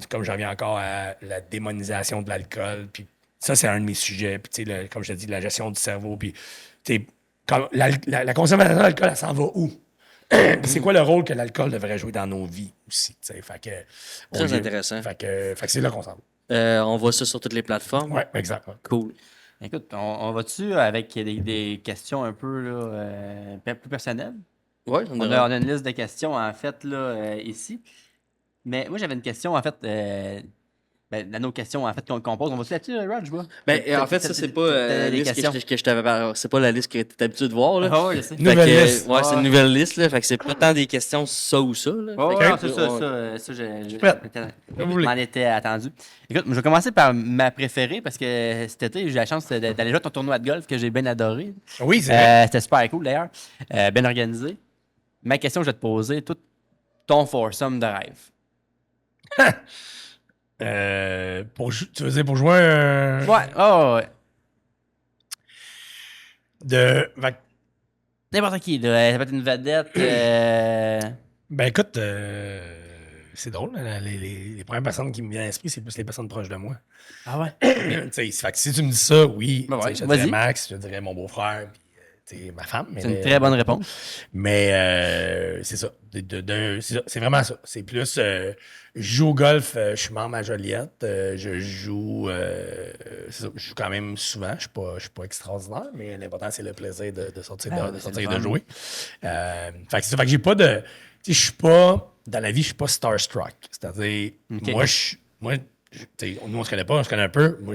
comme j'en reviens encore à la démonisation de l'alcool, puis ça, c'est un de mes sujets, puis tu sais, comme je te dis, la gestion du cerveau, puis tu sais, la consommation d'alcool, elle s'en va où? C'est quoi le rôle que l'alcool devrait jouer dans nos vies aussi? Fait que, très intéressant. Fait que c'est là qu'on s'en va. On voit ça sur toutes les plateformes. Oui, exactement. Cool. Écoute, on va-tu avec des questions un peu là, plus personnelles? Oui, on a une liste de questions, en fait, là, ici. Mais moi, j'avais une question, en fait, dans nos questions, en fait, qu'on pose. On va-tu là-dessus, Raj? En fait, ça, c'est pas la liste que je t'avais parlé. C'est pas la liste que tu es habitué de voir. Là. Oh, je sais. Nouvelle liste. Ouais, c'est une nouvelle liste. Là, fait que c'est pas tant des questions ça ou ça. Là. Oh, non, c'est ça. Je m'en étais attendu. Écoute, je vais commencer par ma préférée parce que cet été, j'ai eu la chance d'aller jouer à ton tournoi de golf que j'ai bien adoré. Oui, c'est vrai. C'était super cool, d'ailleurs. Bien organisé. Ma question, je vais te poser, ton foursome de rêve. Tu veux dire pour jouer un... Ouais. N'importe qui, là. Ça peut être une vedette. Ben écoute, c'est drôle. Les premières personnes qui me viennent à l'esprit, c'est plus les personnes proches de moi. Ah ouais? Fait que si tu me dis ça, oui, Ben ouais, je te dirais Max, je te dirais mon beau-frère, puis ma femme. C'est une très bonne réponse. Mais c'est ça. C'est vraiment ça. C'est plus... je joue au golf, je suis membre à Joliette. Je joue quand même souvent. Je suis pas extraordinaire, mais l'important, c'est le plaisir de sortir de jouer. Fait que c'est ça. Fait que j'ai pas de... Tu sais, je suis pas... Dans la vie, je suis pas starstruck. C'est-à-dire, nous, on se connaît pas, on se connaît un peu. Moi,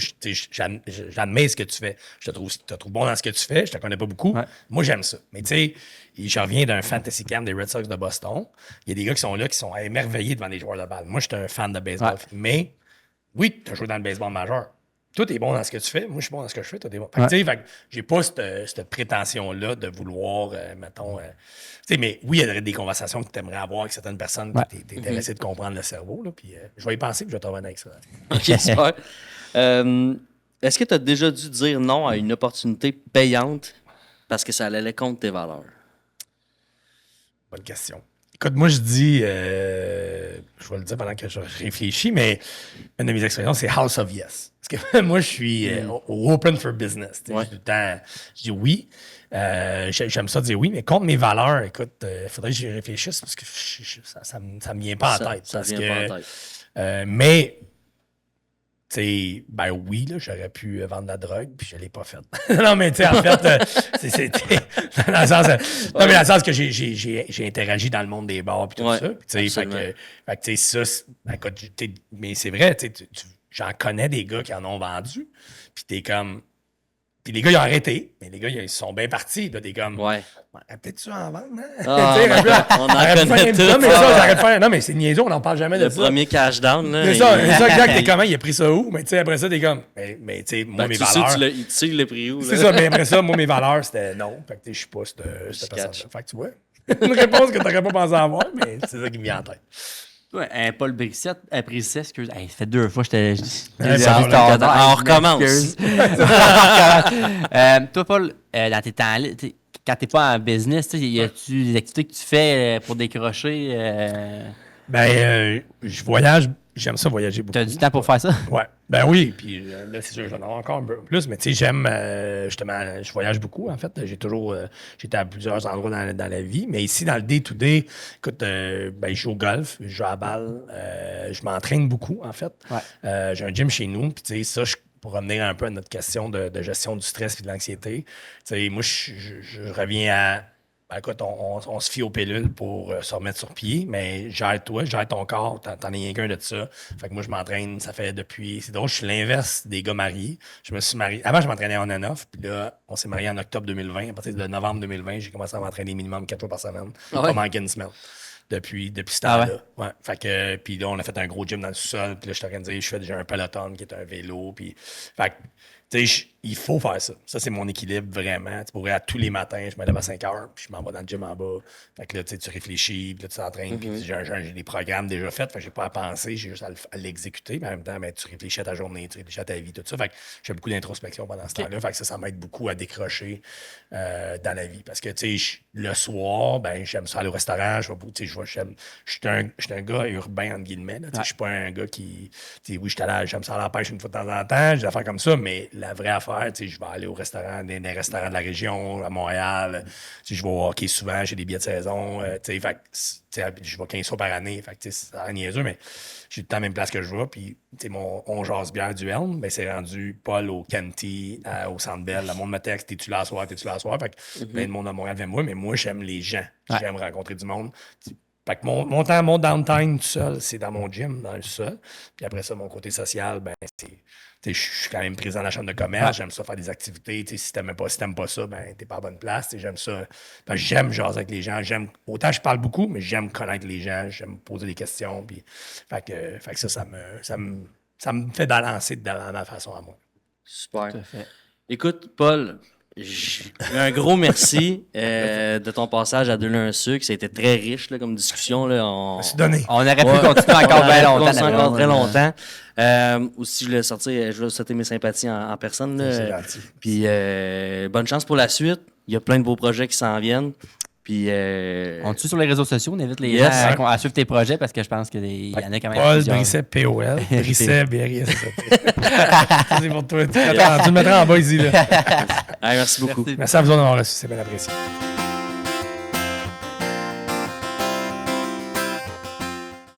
j'admets ce que tu fais. Je te trouve bon dans ce que tu fais. Je te connais pas beaucoup. Ouais. Moi, j'aime ça. Mais tu sais, je reviens d'un fantasy camp des Red Sox de Boston. Il y a des gars qui sont là, qui sont émerveillés devant des joueurs de balle. Moi, je suis un fan de baseball. Ouais. Mais oui, tu as joué dans le baseball majeur. Toi, t'es bon dans ce que tu fais. Moi, je suis bon dans ce que je fais. Toi, t'es bon. Fait que, j'ai pas cette prétention-là de vouloir, mettons... mais oui, il y a des conversations que tu aimerais avoir avec certaines personnes qui t'es intéressé de comprendre le cerveau. Là, puis je vais y penser puis je vais te revenir avec ça. OK, super. Est-ce que tu as déjà dû dire non à une opportunité payante parce que ça allait contre tes valeurs? Bonne question. Écoute, moi, je dis, je vais le dire pendant que je réfléchis, mais une de mes expressions, c'est House of Yes. Parce que moi, je suis open for business. Ouais. Tout le temps, je dis oui. J'aime ça dire oui, mais contre mes valeurs, écoute, il faudrait que j'y réfléchisse parce que ça me vient pas en tête. Ça vient pas en tête. Mais, tu sais, ben oui, là, j'aurais pu vendre de la drogue, puis je l'ai pas faite. Non, mais tu sais, en fait, c'était dans le sens que j'ai interagi dans le monde des bars, puis tout ça. Puis, tu sais, fait que, tu sais, ça, écoute, mais c'est vrai, tu sais, j'en connais des gars qui en ont vendu, puis t'es comme... Puis les gars, ils ont arrêté, mais les gars, ils sont bien partis. Là, t'es comme, peut-être-tu en vendre, hein? On en connaît tout. Non, mais ça, j'arrête de faire. Non, mais c'est niaiseux, on n'en parle jamais de ça. Le premier cash down, là. C'est ça, exact. T'es comment, il a pris ça où? Mais tu sais, après ça, t'es comme, mais tu sais, moi, mes valeurs. Tu sais, il l'a pris où, là? C'est ça, mais après ça, moi, mes valeurs, c'était non. Fait que je suis pas cette personne-là. Fait que tu vois, une réponse que t'aurais pas pensé avoir, mais c'est ça qui me vient en tête. Ouais, un Paul Brisset, excuse. Ça fait 2 fois que on recommence. Toi, Paul, dans tes temps, quand t'es pas en business, y a-tu des activités que tu fais pour décrocher? Ben, je voyage j'aime ça voyager beaucoup. Tu as du temps pour faire ça? Ouais. Ben oui, puis là, c'est sûr, j'en ai encore un peu plus, mais tu sais, j'aime, justement, je voyage beaucoup, en fait. J'étais à plusieurs endroits dans la vie, mais ici, dans le day-to-day, écoute, ben, je joue au golf, je joue à la balle, je m'entraîne beaucoup, en fait. Ouais. J'ai un gym chez nous, puis tu sais, ça, pour revenir un peu à notre question de gestion du stress et de l'anxiété, tu sais, moi, je reviens à... Ben, écoute, on se fie aux pilules pour se remettre sur pied, mais gère ton corps, t'en es rien qu'un de ça. Fait que moi, je m'entraîne, ça fait depuis... C'est drôle, je suis l'inverse des gars mariés. Je me suis marié... Avant, je m'entraînais on and off, puis là, on s'est marié en octobre 2020. À partir de novembre 2020, j'ai commencé à m'entraîner minimum 4 fois par semaine. Pas manquer une semaine. Depuis ce temps-là. Ouais. Fait que, puis là, on a fait un gros gym dans le sous-sol, puis là, je suis organisé, je fais déjà un peloton qui est un vélo, puis... Fait que, tu sais, il faut faire ça. Ça, c'est mon équilibre, vraiment. Tu pourrais, à tous les matins, je me lève à 5 heures, puis je m'en vais dans le gym en bas. Fait que là, tu réfléchis, puis là, tu t'entraînes, puis j'ai des programmes déjà faits, fait que j'ai pas à penser, j'ai juste à l'exécuter. Mais en même temps, ben, tu réfléchis à ta journée, tu réfléchis à ta vie, tout ça. Fait que j'ai beaucoup d'introspection pendant ce temps-là. Fait que ça m'aide beaucoup à décrocher dans la vie. Parce que, tu sais, le soir, ben, j'aime ça aller au restaurant. Je suis un gars urbain, entre guillemets. Je suis pas un gars qui... Oui, j'aime ça à la pêche une fois de temps en temps, j'ai des affaires comme ça, mais la vraie affaire, je vais aller au restaurant, des restaurants de la région, à Montréal. Je vais au hockey souvent, j'ai des billets de saison. Je vais 15 fois par année. Fait que, c'est un niaiseux, mais j'ai tout le temps la même place que je vais. Puis, mon On jase bière du Helm, ben, c'est rendu Paul au Canty, au Centre Bell. Le monde me texte, t'es-tu là à soir, t'es-tu là à soir? Fait que plein de monde à Montréal vient moi, mais moi, j'aime les gens. J'aime rencontrer du monde. Fait que mon downtime tout seul, c'est dans mon gym, dans le sol. Puis après ça, mon côté social, ben, je suis quand même présent dans la chambre de commerce. J'aime ça faire des activités. Si t'aimes pas ça, ben, t'es pas à bonne place. J'aime ça. J'aime jaser avec les gens. Autant je parle beaucoup, mais j'aime connaître les gens. J'aime poser des questions. Puis, fait que ça me fait balancer dans ma façon à moi. Super. Écoute, Paul, un gros merci de ton passage à Deux un sucre. Ça a été très riche là, comme discussion. Là. On s'est donné. On aurait pu continuer encore bien longtemps. Encore très longtemps. Aussi, je voulais sauter mes sympathies en personne. Là. C'est gentil. Puis, bonne chance pour la suite. Il y a plein de beaux projets qui s'en viennent. Puis, on te suit sur les réseaux sociaux, on invite les gens à suivre tes projets parce que je pense qu'il y en a quand même Paul plusieurs. Brisset, POL. Brisset, BRISSET. C'est pour toi. Tu le mettras en bas ici. Là. merci beaucoup. Merci à vous d'avoir reçu. C'est bien apprécié.